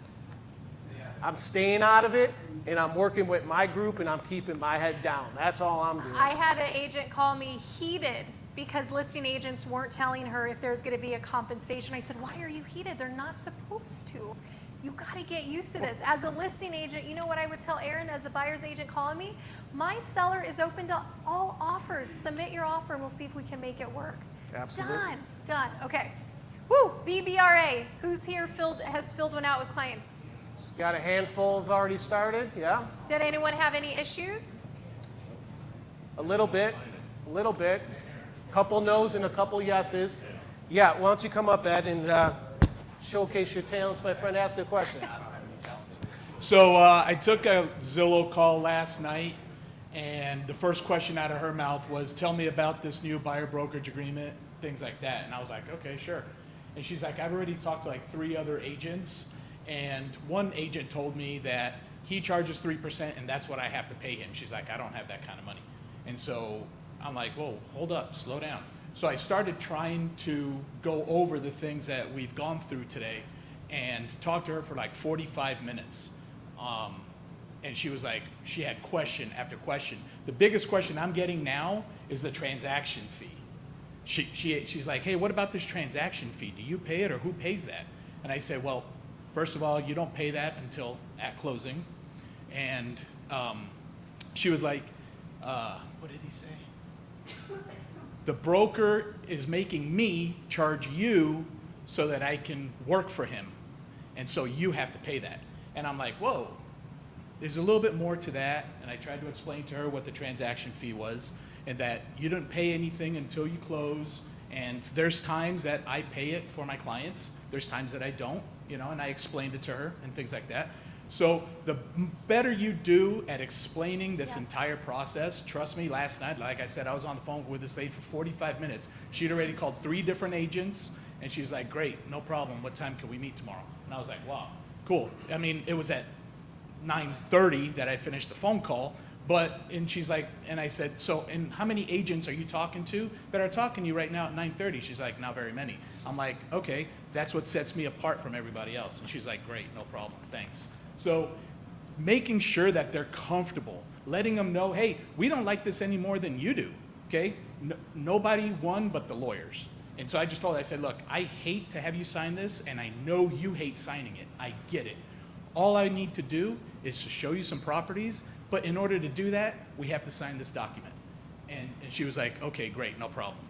I'm staying out of it, and I'm working with my group, and I'm keeping my head down. That's all I'm doing. I had an agent call me heated because listing agents weren't telling her if there's going to be a compensation. I said, why are you heated? They're not supposed to. You got to get used to this. As a listing agent, you know what I would tell Aaron as the buyer's agent calling me? My seller is open to all offers. Submit your offer and we'll see if we can make it work. Absolutely. Done. Okay. Woo, BBRA. Who's here has filled one out with clients? Got a handful have already started, yeah? Did anyone have any issues? A little bit. Couple no's and a couple yeses. Yeah, why don't you come up, Ed, and showcase your talents, my friend. Ask a question. So I took a Zillow call last night, and the first question out of her mouth was, tell me about this new buyer brokerage agreement, things like that. And I was like, okay, sure. And she's like, I've already talked to like 3 other agents, and one agent told me that he charges 3% and that's what I have to pay him. She's like, I don't have that kind of money. And so I'm like, whoa, hold up, slow down. So I started trying to go over the things that we've gone through today and talked to her for like 45 minutes. And she was like, she had question after question. The biggest question I'm getting now is the transaction fee. She's like, hey, what about this transaction fee? Do you pay it or who pays that? And I said, well, first of all, you don't pay that until at closing. And she was like, what did he say? The broker is making me charge you so that I can work for him. And so you have to pay that. And I'm like, whoa, there's a little bit more to that. And I tried to explain to her what the transaction fee was and that you don't pay anything until you close. And there's times that I pay it for my clients. There's times that I don't, you know, and I explained it to her and things like that. So the better you do at explaining this entire process, trust me, last night, like I said, I was on the phone with this lady for 45 minutes. She'd already called 3 different agents, and she was like, great, no problem. What time can we meet tomorrow? And I was like, wow, cool. I mean, it was at 9:30 that I finished the phone call, and she's like, and I said, so, and how many agents are you talking to that are talking to you right now at 9:30? She's like, not very many. I'm like, okay, that's what sets me apart from everybody else. And she's like, great, no problem, thanks. So making sure that they're comfortable, letting them know, hey, we don't like this any more than you do, okay? Nobody won but the lawyers. And so I just told her, I said, look, I hate to have you sign this, and I know you hate signing it. I get it. All I need to do is to show you some properties, but in order to do that, we have to sign this document. And she was like, okay, great, no problem.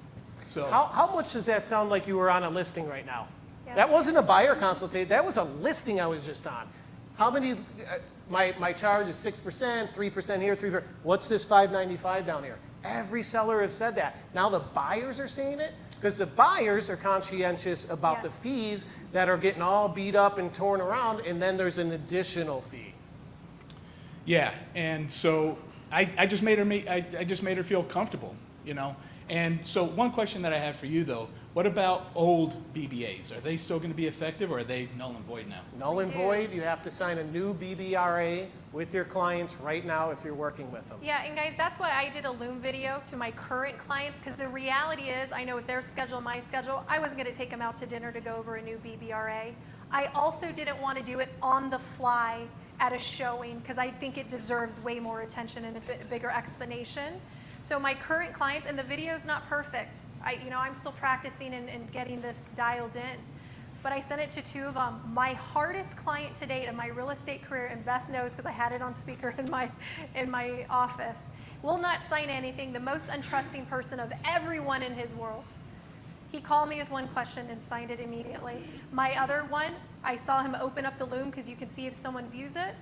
So How much does that sound like you were on a listing right now? Yes. That wasn't a buyer consultation, that was a listing I was just on. How many, my charge is 6%, 3% here, 3%, what's this $595 down here? Every seller has said that. Now the buyers are saying it, because the buyers are conscientious about the fees that are getting all beat up and torn around, and then there's an additional fee. yeah, and so I just made her feel comfortable, you know. And so one question that I have for you though, what about old BBAs? Are they still going to be effective, or are they null and void now? Null and void, you have to sign a new BBRA with your clients right now if you're working with them. Yeah, and guys, that's why I did a Loom video to my current clients, because the reality is, I know with their schedule, my schedule, I wasn't going to take them out to dinner to go over a new BBRA. I also didn't want to do it on the fly at a showing, because I think it deserves way more attention and a bigger explanation. So my current clients, and the video's not perfect. I'm still practicing and getting this dialed in. But I sent it to 2 of them. My hardest client to date in my real estate career, and Beth knows because I had it on speaker in my office, will not sign anything, the most untrusting person of everyone in his world. He called me with one question and signed it immediately. My other one, I saw him open up the Loom because you can see if someone views it,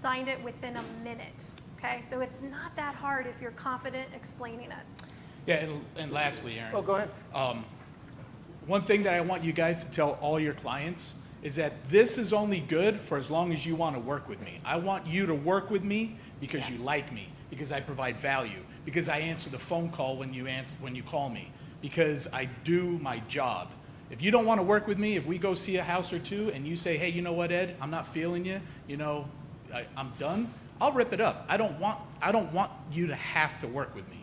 signed it within a minute. Okay, so it's not that hard if you're confident explaining it. Yeah, and lastly, Aaron. Oh, go ahead. One thing that I want you guys to tell all your clients is that this is only good for as long as you want to work with me. I want you to work with me because you like me, because I provide value, because I answer the phone call when you call me, because I do my job. If you don't want to work with me, if we go see a house or 2 and you say, hey, you know what, Ed, I'm not feeling you, I'm done, I'll rip it up. I don't want you to have to work with me.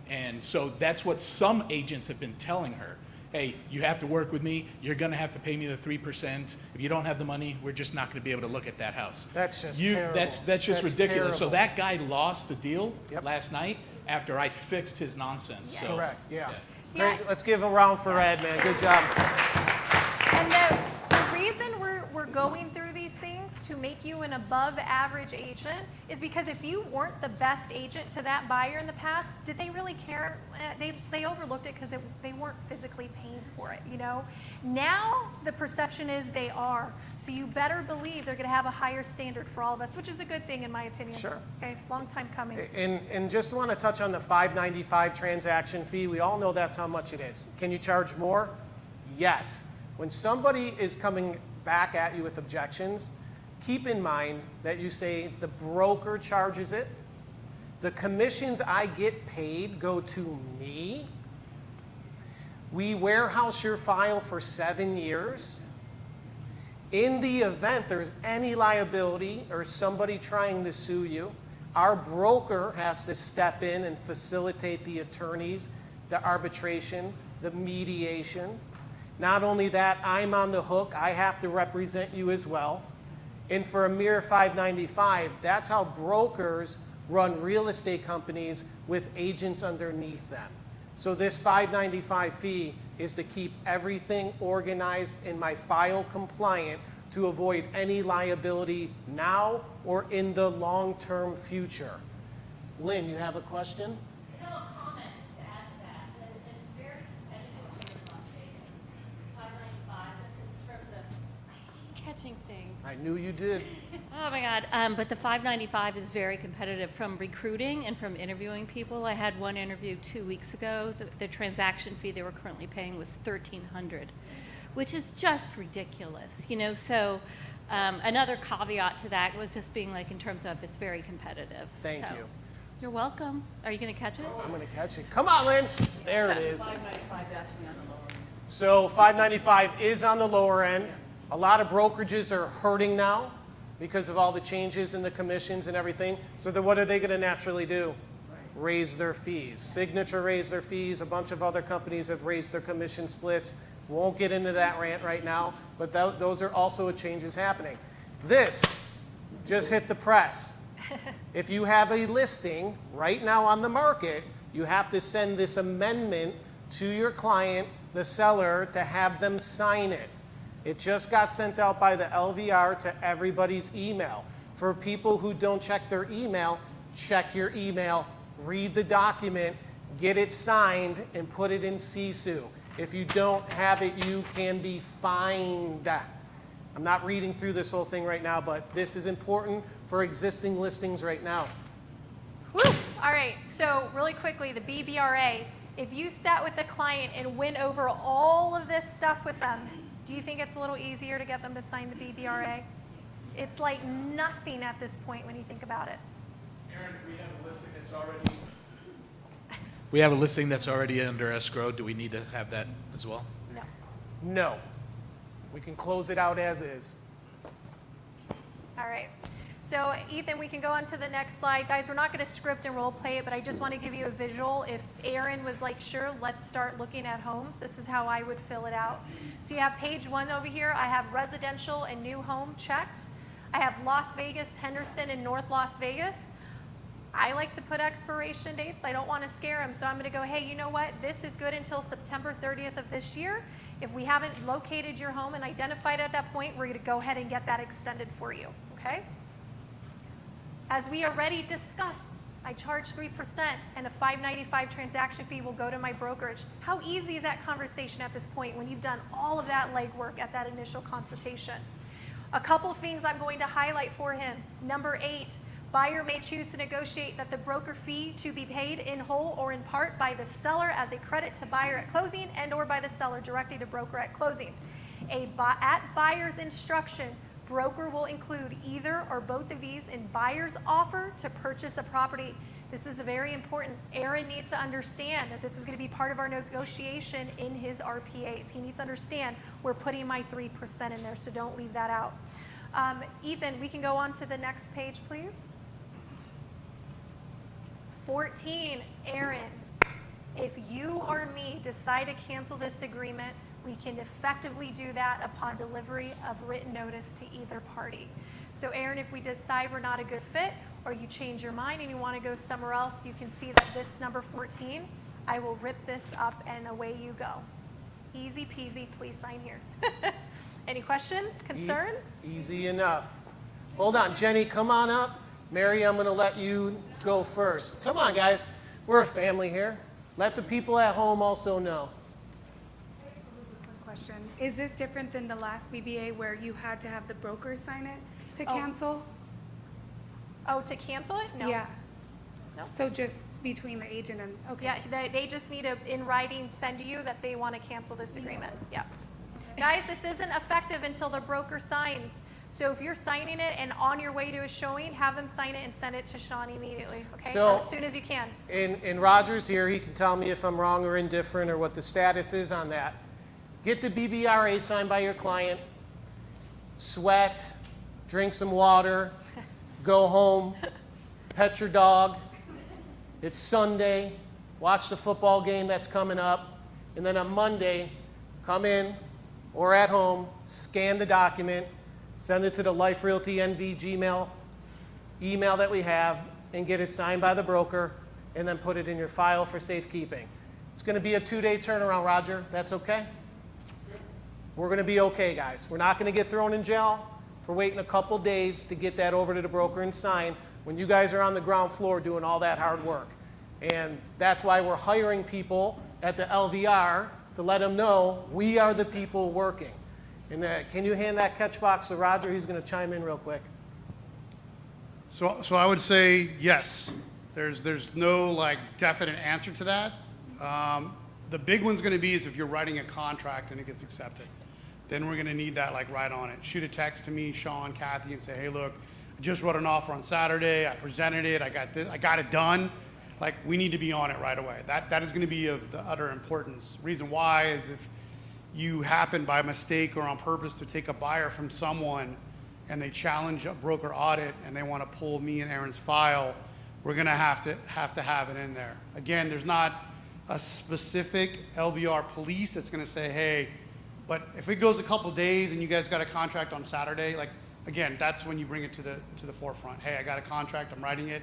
And so that's what some agents have been telling her. Hey, you have to work with me. You're going to have to pay me the 3%. If you don't have the money, we're just not going to be able to look at that house. That's just terrible. That's just ridiculous. Terrible. So that guy lost the deal last night after I fixed his nonsense. Yeah. So, Correct, yeah. Yeah. Great, let's give a round for Ed, man, good job. And the reason we're going through these things to make you an above average agent is because if you weren't the best agent to that buyer in the past, did they really care? They overlooked it because they weren't physically paying for it, Now the perception is they are. So you better believe they're going to have a higher standard for all of us, which is a good thing in my opinion. Sure. Okay, long time coming. And just want to touch on the $595 transaction fee. We all know that's how much it is. Can you charge more? Yes. When somebody is coming back at you with objections, keep in mind that you say the broker charges it, the commissions I get paid go to me, we warehouse your file for 7 years. In the event there's any liability or somebody trying to sue you, our broker has to step in and facilitate the attorneys, the arbitration, the mediation. Not only that, I'm on the hook. I have to represent you as well. And for a mere $5.95, that's how brokers run real estate companies with agents underneath them. So this $5.95 fee is to keep everything organized in my file compliant to avoid any liability now or in the long-term future. Lynn, you have a question? I have a comment to add to that. That it's very competitive here in Las Vegas. $5.95, that's in terms of, I hate catching things. I knew you did. Oh my God, but the $5.95 is very competitive from recruiting and from interviewing people. I had one interview 2 weeks ago. The transaction fee they were currently paying was $1,300, which is just ridiculous, you know. So another caveat to that was just being like in terms of it's very competitive. Thank So, you. You're welcome. Are you going to catch it? I'm going to catch it. Come on, Lynn. There it is. $5.95 is actually on the lower end. So $5.95 is on the lower end. A lot of brokerages are hurting now because of all the changes in the commissions and everything. So then what are they going to naturally do? Raise their fees. Signature raised their fees. A bunch of other companies have raised their commission splits. Won't get into that rant right now, but those are also changes happening. This just hit the press. If you have a listing right now on the market, you have to send this amendment to your client, the seller, to have them sign it. It just got sent out by the LVR to everybody's email. For people who don't check their email, check your email, read the document, get it signed, and put it in CSU. If you don't have it, you can be fined. I'm not reading through this whole thing right now, but this is important for existing listings right now. Woo! All right, so really quickly, the BBRA, if you sat with the client and went over all of this stuff with them, do you think it's a little easier to get them to sign the BBRA? It's like nothing at this point when you think about it. Aaron, we have a listing that's already. We have a listing that's already under escrow. Do we need to have that as well? No. No. We can close it out as is. All right. So Ethan, we can go on to the next slide. Guys, we're not going to script and role play it, but I just want to give you a visual. If Aaron was like, sure, let's start looking at homes, this is how I would fill it out. So you have page 1 over here. I have residential and new home checked. I have Las Vegas, Henderson, and North Las Vegas. I like to put expiration dates. I don't want to scare them. So I'm going to go, hey, you know what? This is good until September 30th of this year. If we haven't located your home and identified it at that point, we're going to go ahead and get that extended for you, okay? As we already discussed, I charge 3% and a $5.95 transaction fee will go to my brokerage. How easy is that conversation at this point when you've done all of that legwork at that initial consultation? A couple things I'm going to highlight for him. Number 8, buyer may choose to negotiate that the broker fee to be paid in whole or in part by the seller as a credit to buyer at closing and or by the seller directly to broker at closing. At buyer's instruction, broker will include either or both of these in buyer's offer to purchase a property. This is very important. Aaron needs to understand that this is going to be part of our negotiation in his RPAs. He needs to understand we're putting my 3% in there, so don't leave that out. Ethan, we can go on to the next page, please. 14, Aaron, if you or me decide to cancel this agreement, we can effectively do that upon delivery of written notice to either party. So Aaron, if we decide we're not a good fit or you change your mind and you want to go somewhere else, you can see that this number 14, I will rip this up and away you go. Easy peasy, please sign here. Any questions, concerns? Easy enough. Hold on, Jenny, come on up. Mary, I'm going to let you go first. Come on, guys. We're a family here. Let the people at home also know. Question. Is this different than the last BBA where you had to have the broker sign it to cancel? Oh, to cancel it? No. Yeah. No. So just between the agent and, okay. Yeah, they just need to, in writing, send you that they want to cancel this agreement. Yeah. Guys, this isn't effective until the broker signs. So if you're signing it and on your way to a showing, have them sign it and send it to Sean immediately, okay? So- As soon as you can. And Roger's here, he can tell me if I'm wrong or indifferent or what the status is on that. Get the BBRA signed by your client, sweat, drink some water, go home, pet your dog. It's Sunday, watch the football game that's coming up, and then on Monday, come in or at home, scan the document, send it to the Life Realty NV Gmail email that we have, and get it signed by the broker, and then put it in your file for safekeeping. It's going to be a 2-day turnaround, Roger. That's okay? We're going to be okay, guys. We're not going to get thrown in jail for waiting a couple days to get that over to the broker and sign when you guys are on the ground floor doing all that hard work. And that's why we're hiring people at the LVR to let them know we are the people working. And can you hand that catch box to Roger? He's going to chime in real quick. So I would say yes. There's no like definite answer to that. The big one's going to be is if you're writing a contract and it gets accepted. Then we're going to need that like right on it. Shoot a text to me, Sean, Kathy, and say, hey, look, I just wrote an offer on Saturday. I presented it. I got this. I got it done. Like we need to be on it right away. That is going to be of the utter importance. Reason why is if you happen by mistake or on purpose to take a buyer from someone and they challenge a broker audit and they want to pull me and Aaron's file, we're going to have it in there. Again, there's not a specific LVR police that's going to say, hey, but if it goes a couple days and you guys got a contract on Saturday, like again, that's when you bring it to the forefront. Hey, I got a contract, I'm writing it.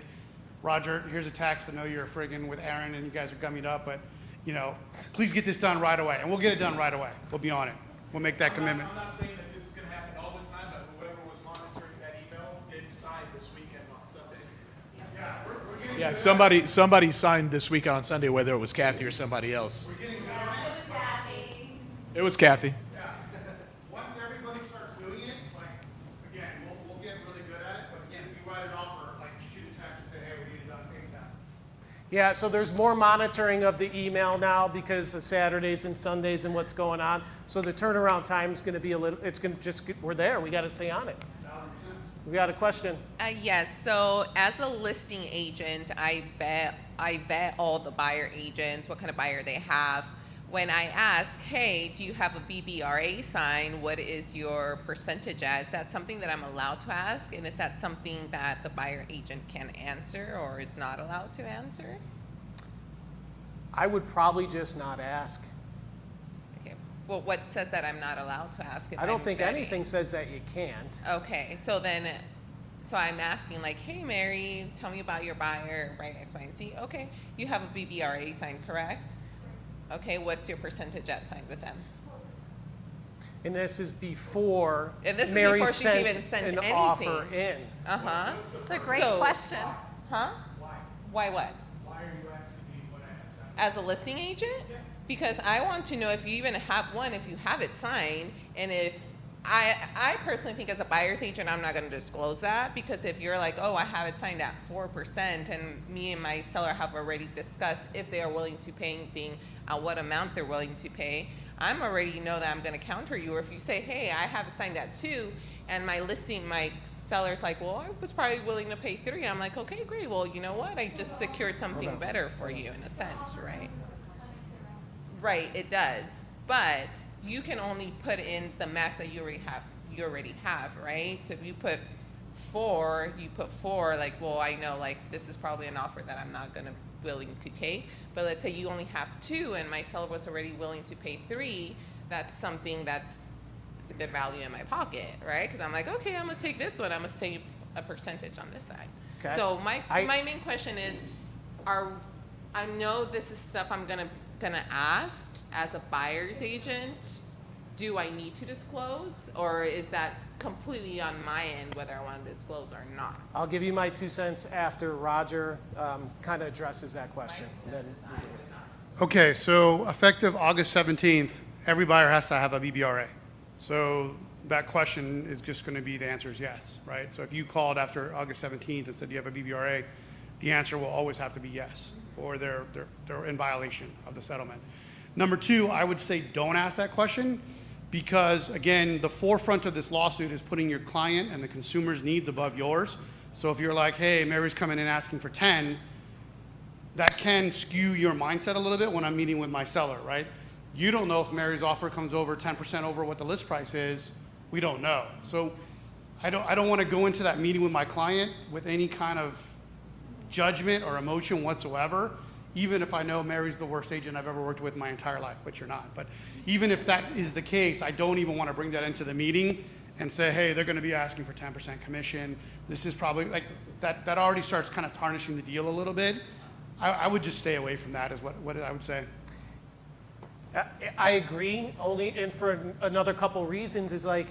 Roger, here's a text. I know you're friggin' with Aaron and you guys are gummied up, but you know, please get this done right away. And we'll get it done right away. We'll be on it. We'll make that commitment. I'm not saying that this is going to happen all the time, but whoever was monitoring that email did sign this weekend on Sunday. Yeah, we're getting Yeah, good. somebody signed this weekend on Sunday, whether it was Kathy or somebody else. We're getting good on it. It was Kathy. Yeah. Once everybody starts doing it, like again, we'll get really good at it. But again, if you write an offer, like shoot a text and say, hey, we need it done ASAP. Yeah, so there's more monitoring of the email now because of Saturdays and Sundays and what's going on. So the turnaround time is going to be a little, it's going to just, we're there. We got to stay on it. We got a question. Yes, so as a listing agent, I vet all the buyer agents, what kind of buyer they have. When I ask, hey, do you have a BBRA sign? What is your percentage at? Is that something that I'm allowed to ask? And is that something that the buyer agent can answer or is not allowed to answer? I would probably just not ask. Okay. Well, what says that I'm not allowed to ask? If I don't I'm think vetting? anything says that you can't. Okay, so I'm asking like, hey, Mary, tell me about your buyer, right, X, Y, and Z. Okay, you have a BBRA sign, correct? Okay, what's your percentage at signed with them? And this is before And this is Mary before she's sent even sent an anything. offer in. Uh-huh. It's a great So- question. Huh? Why what? Why are you asking me what I have signed? As a listing agent? Because I want to know if you even have one, if you have it signed, and if I personally think as a buyer's agent, I'm not going to disclose that because if you're like, oh, I have it signed at 4% and me and my seller have already discussed if they are willing to pay anything, at what amount they're willing to pay, I'm already know that I'm going to counter you. Or if you say, hey, I have it signed at 2 and my seller's like, well, I was probably willing to pay 3. I'm like, okay, great. Well, you know what? I just secured something better for you in a sense, right? Right, it does. But you can only put in the max that you already have, right? So if you put 4, like, well, I know like this is probably an offer that I'm not willing to take. But let's say you only have 2 and my seller was already willing to pay 3, that's something it's a good value in my pocket, right? Because I'm like, okay, I'm gonna take this one, I'm gonna save a percentage on this side. Okay. So my main question is, I know this is stuff I'm gonna ask as a buyer's agent. Do I need to disclose, or is that completely on my end whether I want to disclose or not? I'll give you my 2 cents after Roger kind of addresses that question. Then we'll do it. Okay, so effective August 17th, every buyer has to have a BBRA. So that question is just going to be, the answer is yes, right? So if you called after August 17th and said, do you have a BBRA? The answer will always have to be yes, or they're in violation of the settlement. Number 2, I would say don't ask that question because again, the forefront of this lawsuit is putting your client and the consumer's needs above yours. So if you're like, hey, Mary's coming in asking for 10, that can skew your mindset a little bit when I'm meeting with my seller, right? You don't know if Mary's offer comes over 10% over what the list price is. We don't know. So I don't want to go into that meeting with my client with any kind of judgment or emotion whatsoever, even if I know Mary's the worst agent I've ever worked with in my entire life, which you're not. But even if that is the case, I don't even want to bring that into the meeting and say, hey, they're going to be asking for 10% commission. This is probably, like, that already starts kind of tarnishing the deal a little bit. I would just stay away from that is what I would say. I agree, only, and for another couple reasons, is like,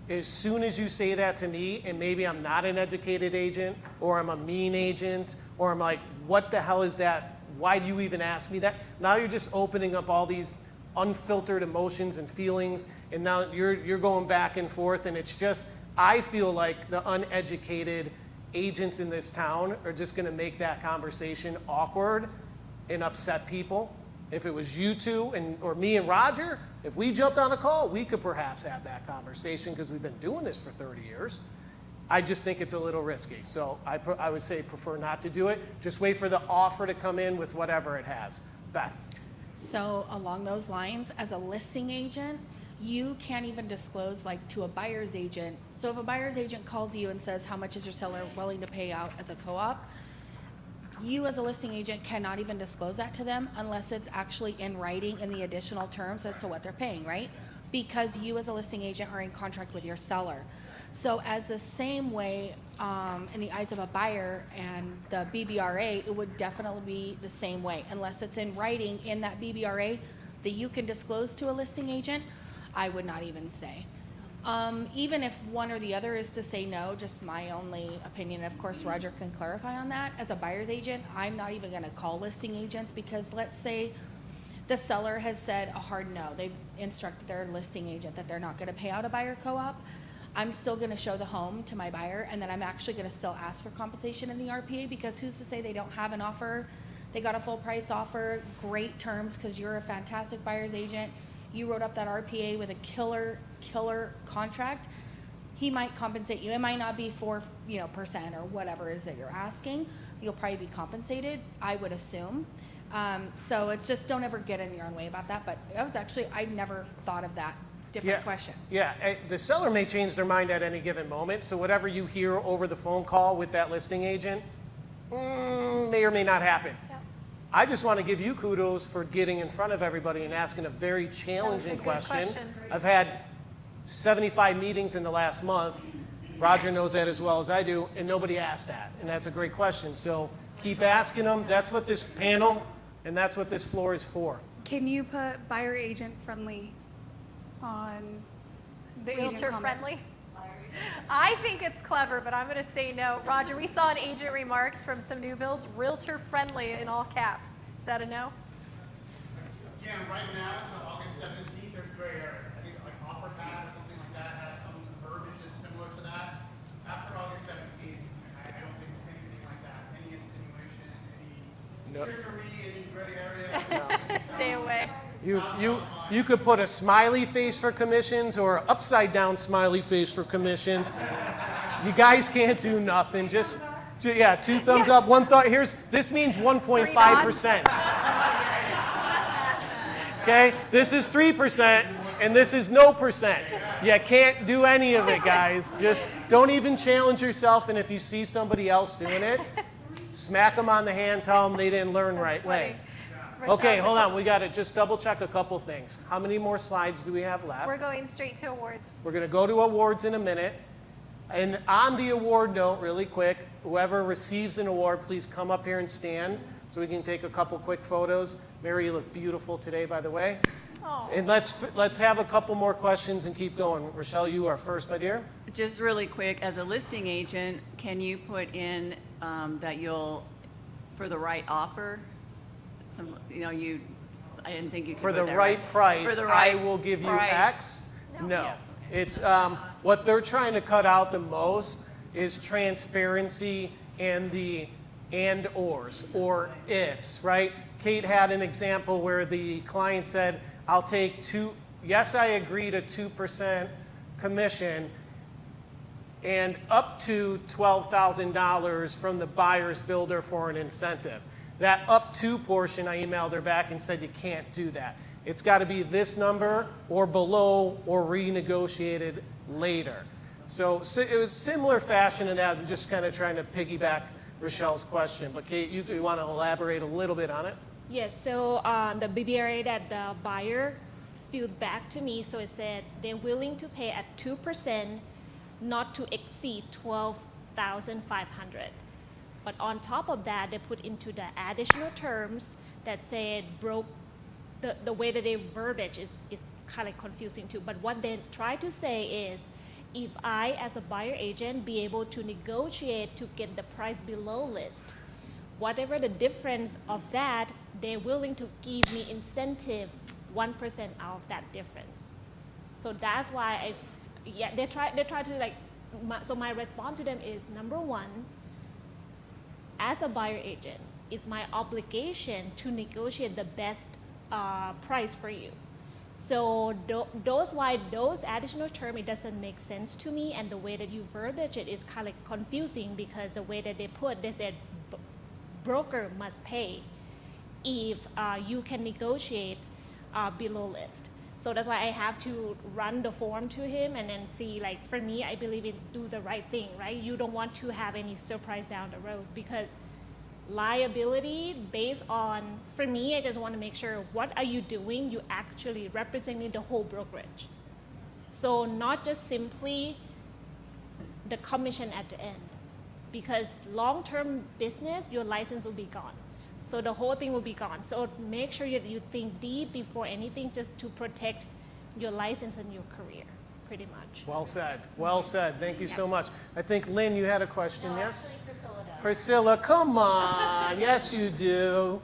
as soon as you say that to me, and maybe I'm not an educated agent, or I'm a mean agent, or I'm like, what the hell is that? Why do you even ask me that? Now you're just opening up all these unfiltered emotions and feelings, and now you're going back and forth, and it's just, I feel like the uneducated agents in this town are just gonna make that conversation awkward and upset people. If it was you two or me and Roger, if we jumped on a call, we could perhaps have that conversation because we've been doing this for 30 years. I just think it's a little risky. So I would say prefer not to do it. Just wait for the offer to come in with whatever it has. Beth. So along those lines, as a listing agent, you can't even disclose like to a buyer's agent. So if a buyer's agent calls you and says, how much is your seller willing to pay out as a co-op? You as a listing agent cannot even disclose that to them unless it's actually in writing in the additional terms as to what they're paying, right? Because you as a listing agent are in contract with your seller. So as the same way in the eyes of a buyer and the BBRA, it would definitely be the same way unless it's in writing in that BBRA that you can disclose to a listing agent. I would not even say. Even if one or the other is to say no, just my only opinion, of course Roger can clarify on that. As a buyer's agent, I'm not even gonna call listing agents because let's say the seller has said a hard no. They've instructed their listing agent that they're not gonna pay out a buyer co-op. I'm still gonna show the home to my buyer and then I'm actually gonna still ask for compensation in the RPA because who's to say they don't have an offer? They got a full price offer, great terms because you're a fantastic buyer's agent. You wrote up that RPA with a killer contract, he might compensate you. It might not be 4% or whatever it is that you're asking. You'll probably be compensated, I would assume. So it's just don't ever get in your own way about that. But I never thought of that. Different question. Yeah, the seller may change their mind at any given moment. So whatever you hear over the phone call with that listing agent may or may not happen. I just want to give you kudos for getting in front of everybody and asking a very challenging question. I've had 75 meetings in the last month. Roger knows that as well as I do, and nobody asked that. And that's a great question. So keep asking them. That's what this panel and that's what this floor is for. Can you put buyer agent friendly on the agent Realtor comment? friendly? I think it's clever, but I'm going to say no. Roger, we saw an agent remarks from some new builds, realtor friendly in all caps. Is that a no? Again, right now, until August 17th, there's gray area. I think like offer pad or something like that has some verbiage that's similar to that. After August 17th, I don't think anything like that. Any insinuation, any trickery, any gray area. Stay away. You could put a smiley face for commissions or an upside down smiley face for commissions. You guys can't do nothing. Just 2 thumbs up, 1 thought. This means 1.5%. Okay, this is 3% and this is no percent. You can't do any of it, guys. Just don't even challenge yourself, and if you see somebody else doing it, smack them on the hand, tell them they didn't learn right way. Okay, hold on. We got to just double check a couple things. How many more slides do we have left? We're going straight to awards. We're going to go to awards in a minute. And on the award note, really quick, whoever receives an award, please come up here and stand so we can take a couple quick photos. Mary, you look beautiful today, by the way. Oh. And let's have a couple more questions and keep going. Rochelle, you are first, my dear. Just really quick, as a listing agent, can you put in that you'll, for the right offer, I didn't think you could For put the that right price, For the right I will give you price. X. No. It's what they're trying to cut out the most is transparency and the and/ors or ifs, right? Kate had an example where the client said, I'll take yes, I agree to 2% commission and up to $12,000 from the buyer's builder for an incentive. That up to portion, I emailed her back and said you can't do that. It's got to be this number or below or renegotiated later. So it was similar fashion in that, just kind of trying to piggyback Rochelle's question. But Kate, you want to elaborate a little bit on it? Yes, so the BBRA that the buyer filled back to me, so it said they're willing to pay at 2%, not to exceed $12,500. But on top of that, they put into the additional terms that said the way that they verbiage is kind of confusing too. But what they try to say is, if I, as a buyer agent, be able to negotiate to get the price below list, whatever the difference of that, they're willing to give me incentive 1% out of that difference. So that's why they try to like, so my response to them is, number one, as a buyer agent, it's my obligation to negotiate the best price for you. So those additional terms, it doesn't make sense to me, and the way that you verbiage it is kind of confusing, because the way that they said broker must pay if you can negotiate below list. So that's why I have to run the form to him and then see, like, for me, I believe in do the right thing, right? You don't want to have any surprise down the road, because liability based on, for me, I just want to make sure, what are you doing? You actually representing the whole brokerage. So not just simply the commission at the end, because long-term business, your license will be gone. So the whole thing will be gone. So make sure that you think deep before anything, just to protect your license and your career, pretty much. Well said. Well said. Thank you so much. I think, Lynn, you had a question, No, yes? actually, Priscilla does. Priscilla, come on. Yes, you do.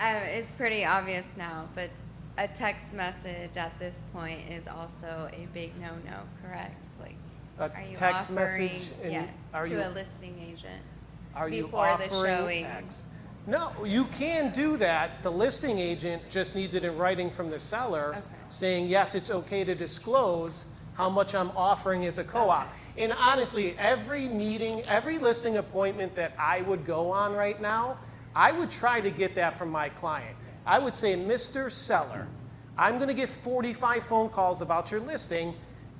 It's pretty obvious now, but a text message at this point is also a big no-no, correct? Like, A are you text offering, message and yes, are to you a listing agent Are you before the offering showing? X? No, you can do that. The listing agent just needs it in writing from the seller, Okay. saying, yes, it's okay to disclose how much I'm offering as a co-op. And honestly, every meeting, every listing appointment that I would go on right now, I would try to get that from my client. I would say, Mr. Seller, I'm going to get 45 phone calls about your listing.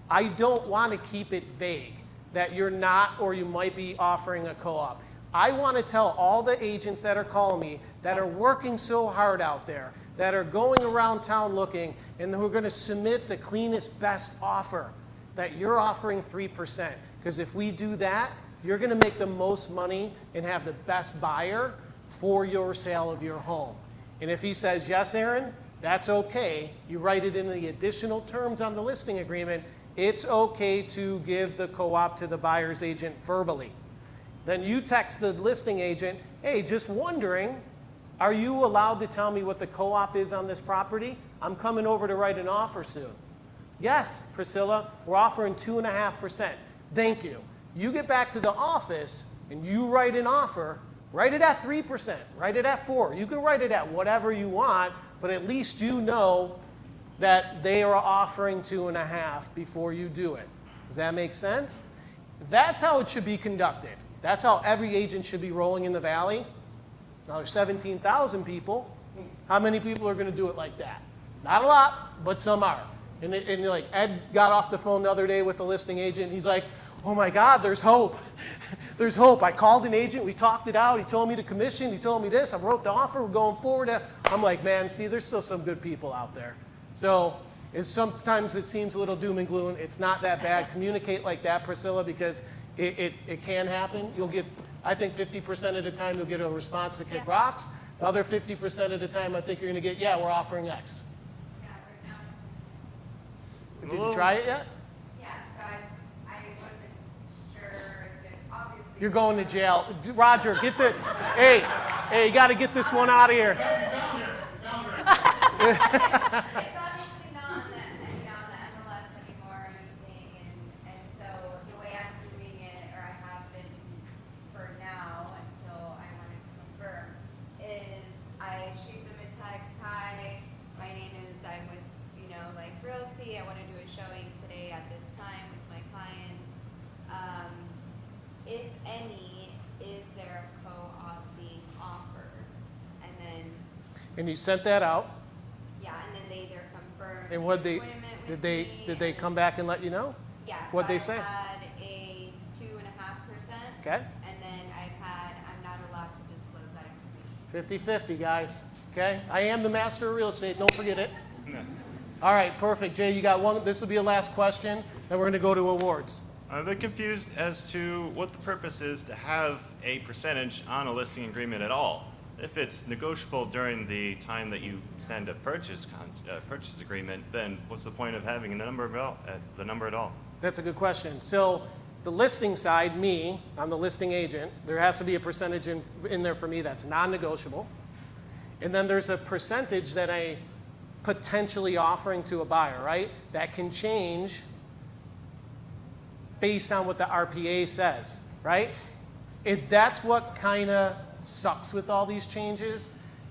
I don't want to keep it vague that you're not or you might be offering a co-op. I want to tell all the agents that are calling me, that are working so hard out there, that are going around town looking, and who are going to submit the cleanest, best offer, that you're offering 3%. Because if we do that, you're going to make the most money and have the best buyer for your sale of your home. And if he says, yes, Aaron, that's okay, you write it in the additional terms on the listing agreement, it's okay to give the co-op to the buyer's agent verbally. Then you text the listing agent, hey, just wondering, are you allowed to tell me what the co-op is on this property? I'm coming over to write an offer soon. Yes, Priscilla, we're offering 2.5%. Thank you. You get back to the office and you write an offer, write it at 3%, write it at 4%. You can write it at whatever you want, but at least you know that they are offering 2.5% before you do it. Does that make sense? That's how it should be conducted. That's how every agent should be rolling in the valley. Now there's 17,000 people. How many people are going to do it like that? Not a lot, but some are. And like Ed got off the phone the other day with the listing agent. He's like, oh my God, there's hope. There's hope. I called an agent. We talked it out. He told me to commission. He told me this. I wrote the offer. We're going forward. I'm like, man, see, there's still some good people out there. So sometimes it seems a little doom and gloom. It's not that bad. Communicate like that, Priscilla, because it can happen. You'll get, I think 50% of the time you'll get a response to kick rocks. The other 50% of the time I think you're going to get, yeah, we're offering X. Yeah, right now. Did you try it yet? Yeah, so I wasn't sure if it obviously. You're going to jail. Roger, get the, hey, you got to get this one out of here. It's obviously not on the, on the MLS anymore or anything, and so the way I'm doing it, or I have been for now until I wanted to confirm, is I shoot them a text, hi, my name is, I'm with, And you sent that out. Yeah, and then they either confirmed And what the they appointment with did they me did they and- come back and let you know? Yeah. What'd so they say? I had a 2.5%. Okay. And then I'm not allowed to disclose that information. 50-50, guys. Okay? I am the master of real estate. Don't forget it. All right, perfect. Jay, you got one. This will be a last question, then we're going to go to awards. I'm a bit confused as to what the purpose is to have a percentage on a listing agreement at all. If it's negotiable during the time that you send a purchase agreement, then what's the point of having the number at all? That's a good question. So the listing side, me, I'm the listing agent. There has to be a percentage in there for me that's non-negotiable. And then there's a percentage that I potentially offering to a buyer, right? That can change based on what the RPA says, right? That's what kind of sucks with all these changes,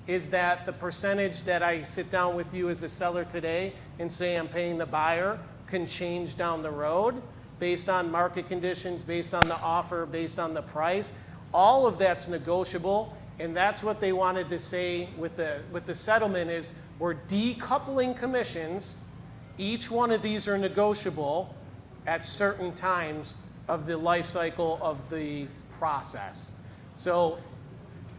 is that the percentage that I sit down with you as a seller today and say I'm paying the buyer can change down the road based on market conditions, based on the offer, based on the price. All of that's negotiable, and that's what they wanted to say with the settlement is we're decoupling commissions. Each one of these are negotiable at certain times of the life cycle of the process. So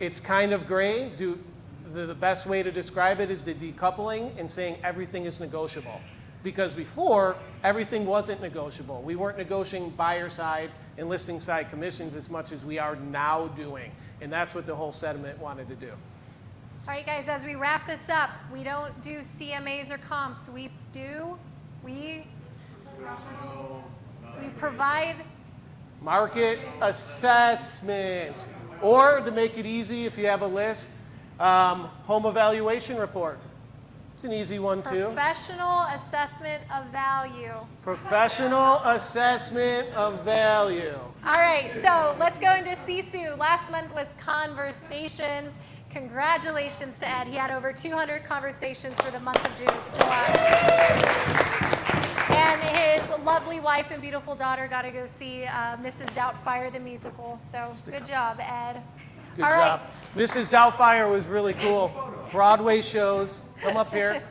it's kind of gray. The best way to describe it is the decoupling and saying everything is negotiable. Because before, everything wasn't negotiable. We weren't negotiating buyer side and listing side commissions as much as we are now doing. And that's what the whole settlement wanted to do. All right, guys, as we wrap this up, we don't do CMAs or comps. We provide Market assessments. Or to make it easy, if you have a list, home evaluation report. It's an easy one too. professional assessment of value. Professional assessment of value. All right, so let's go into Sisu. Last month was conversations. Congratulations to Ed. He had over 200 conversations for the month of July. And his lovely wife and beautiful daughter got to go see Mrs. Doubtfire the musical. So good job, Ed. Good All job. right. Mrs. Doubtfire was really cool. Broadway shows. Come up here.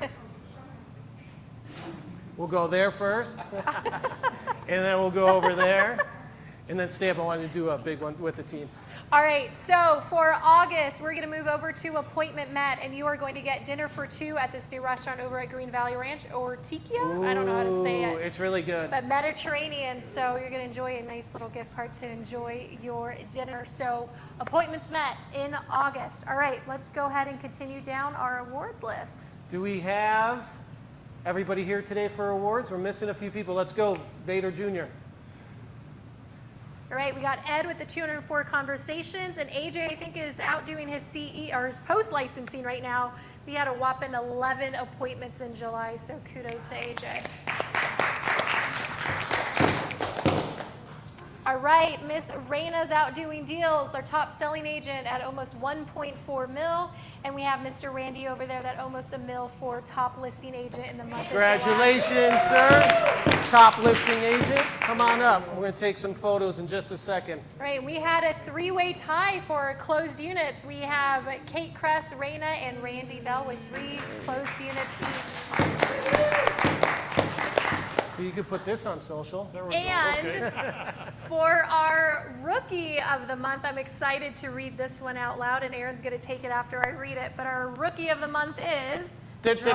We'll go there first. And then we'll go over there. And then Stamp, I wanted to do a big one with the team. All right, so for August, we're going to move over to Appointment Met, and you are going to get dinner for two at this new restaurant over at Green Valley Ranch, or Tikio? I don't know how to say it. It's really good. But Mediterranean, so you're going to enjoy a nice little gift card to enjoy your dinner. So Appointments Met in August. All right, let's go ahead and continue down our award list. Do we have everybody here today for awards? We're missing a few people. Let's go, Vader Jr. All right, we got Ed with the 204 conversations, and AJ, I think, is out doing his CE or his post licensing right now. He had a whopping 11 appointments in July, so kudos to AJ. All right, Miss Raina's out doing deals, our top selling agent at almost 1.4 mil, and we have Mr. Randy over there that almost $1 million for top listing agent in the month of July. Congratulations, sir. Top listing agent. Come on up. We're going to take some photos in just a second. Right, we had a three-way tie for closed units. We have Kate Kress, Raina, and Randy Bell with 3 closed units each. So you could put this on social. And for our rookie of the month, I'm excited to read this one out loud, and Aaron's going to take it after I read it. But our rookie of the month is Priscilla.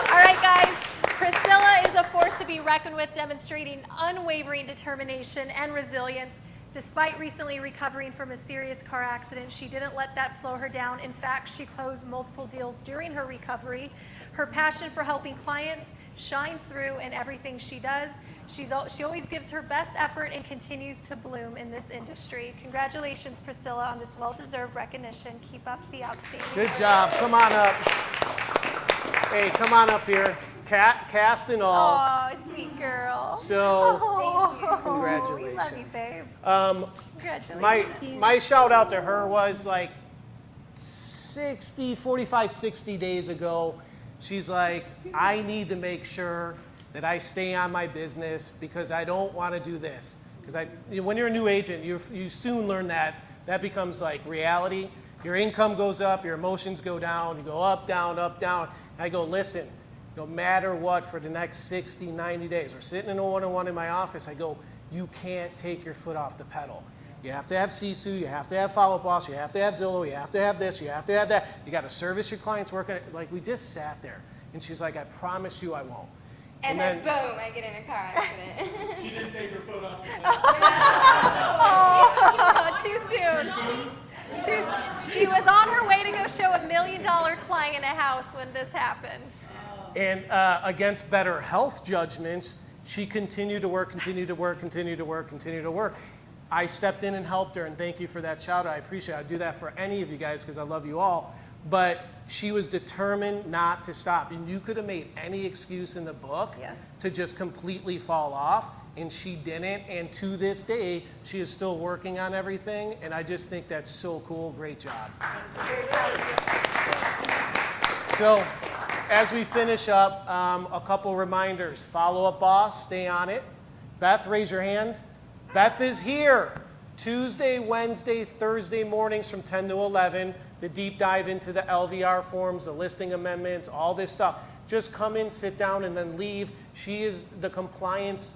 All right, guys. Priscilla is a force to be reckoned with, demonstrating unwavering determination and resilience. Despite recently recovering from a serious car accident, she didn't let that slow her down. In fact, she closed multiple deals during her recovery. Her passion for helping clients shines through in everything she does. She always gives her best effort and continues to bloom in this industry. Congratulations, Priscilla, on this well-deserved recognition. Keep up the outstanding Good work. job. Come on up. Hey, come on up here. Cast and all. Oh, sweet girl. So, oh, congratulations. We love you, babe. Congratulations. My shout out to her was like 45, 60 days ago. She's like, I need to make sure that I stay on my business because I don't want to do this. Because when you're a new agent, you soon learn that becomes like reality. Your income goes up, your emotions go down, you go up, down, up, down. And I go, listen, no matter what for the next 60, 90 days, we're sitting in a one-on-one in my office, I go, you can't take your foot off the pedal. You have to have CSU, you have to have Follow Up Boss, you have to have Zillow, you have to have this, you have to have that. You got to service your clients working. Like we just sat there. And she's like, I promise you I won't. And then boom, I get in a car accident. She didn't take her foot off the Oh, too soon. She was on her way to go show $1 million client a house when this happened. And against better health judgments, she continued to work, continued to work, continued to work, continued to work. I stepped in and helped her, and thank you for that shout out. I appreciate it. I'd do that for any of you guys because I love you all. But she was determined not to stop. And you could have made any excuse in the book to just completely fall off, and she didn't. And to this day, she is still working on everything, and I just think that's so cool. Great job. So as we finish up, a couple reminders. Follow Up Boss, stay on it. Beth, raise your hand. Beth is here Tuesday, Wednesday, Thursday mornings from 10 to 11. The deep dive into the LVR forms, the listing amendments, all this stuff. Just come in, sit down, and then leave. She is the compliance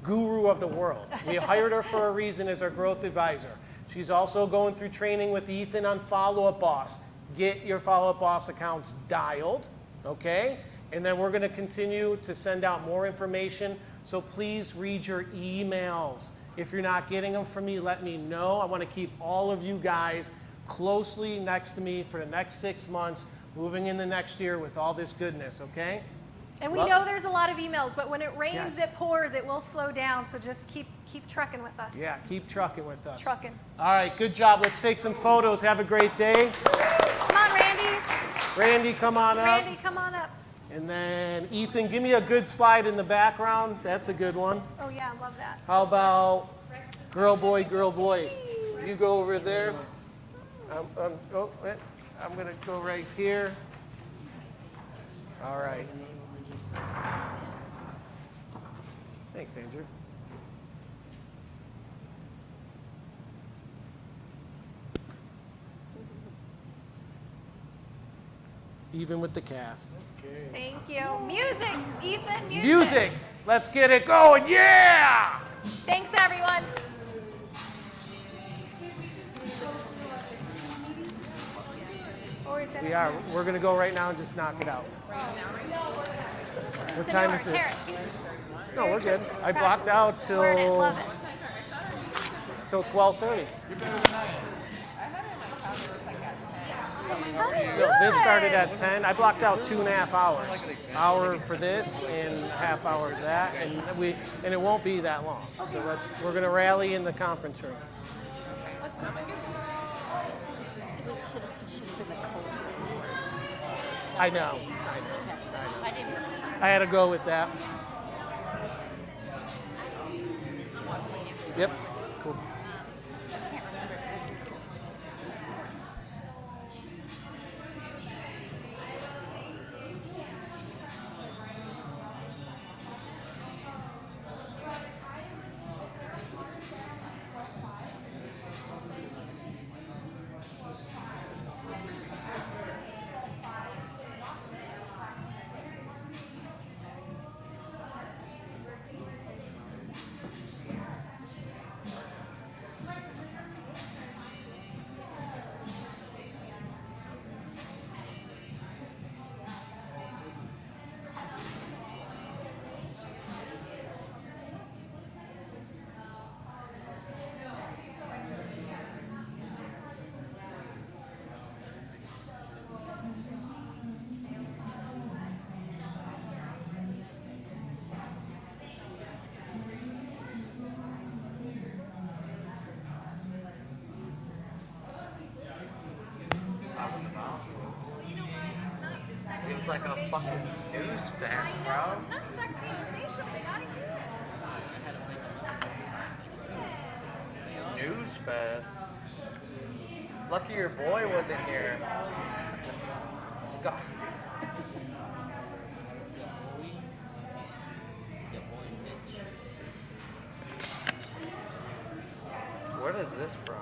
guru of the world. We hired her for a reason as our growth advisor. She's also going through training with Ethan on Follow Up Boss. Get your Follow Up Boss accounts dialed, okay? And then we're going to continue to send out more information. So please read your emails. If you're not getting them from me, let me know. I want to keep all of you guys closely next to me for the next 6 months, moving into next year with all this goodness, okay? And we know there's a lot of emails, but when it rains, it pours, it will slow down. So just keep trucking with us. Yeah, keep trucking with us. Trucking. All right, good job. Let's take some photos. Have a great day. Come on, Randy. Randy, come on up. Randy, come on up. And then Ethan, give me a good slide in the background. That's a good one. Oh yeah, I love that. How about girl, boy, girl, boy? You go over there. I'm going to go right here. All right. Thanks, Andrew. Even with the cast. Thank you. Music, Ethan, music. Music. Let's get it going. Yeah! Thanks, everyone. We are. We're going to go right now and just knock it out. What time is it? No, we're good. I blocked out till 12:30. No, this started at 10. I blocked out 2.5 hours. Hour for this and half hour for that, and it won't be that long. So we're going to rally in the conference room. I know. I had to go with that. Yep. Cool. It's like a fucking snooze fest, bro. It's not sexy information. They gotta hear it. Snooze fest. Lucky your boy wasn't here. Scott. is this from?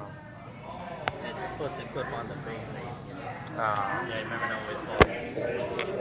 It's supposed to clip on the frame rate, you know. Oh. Yeah, remember no way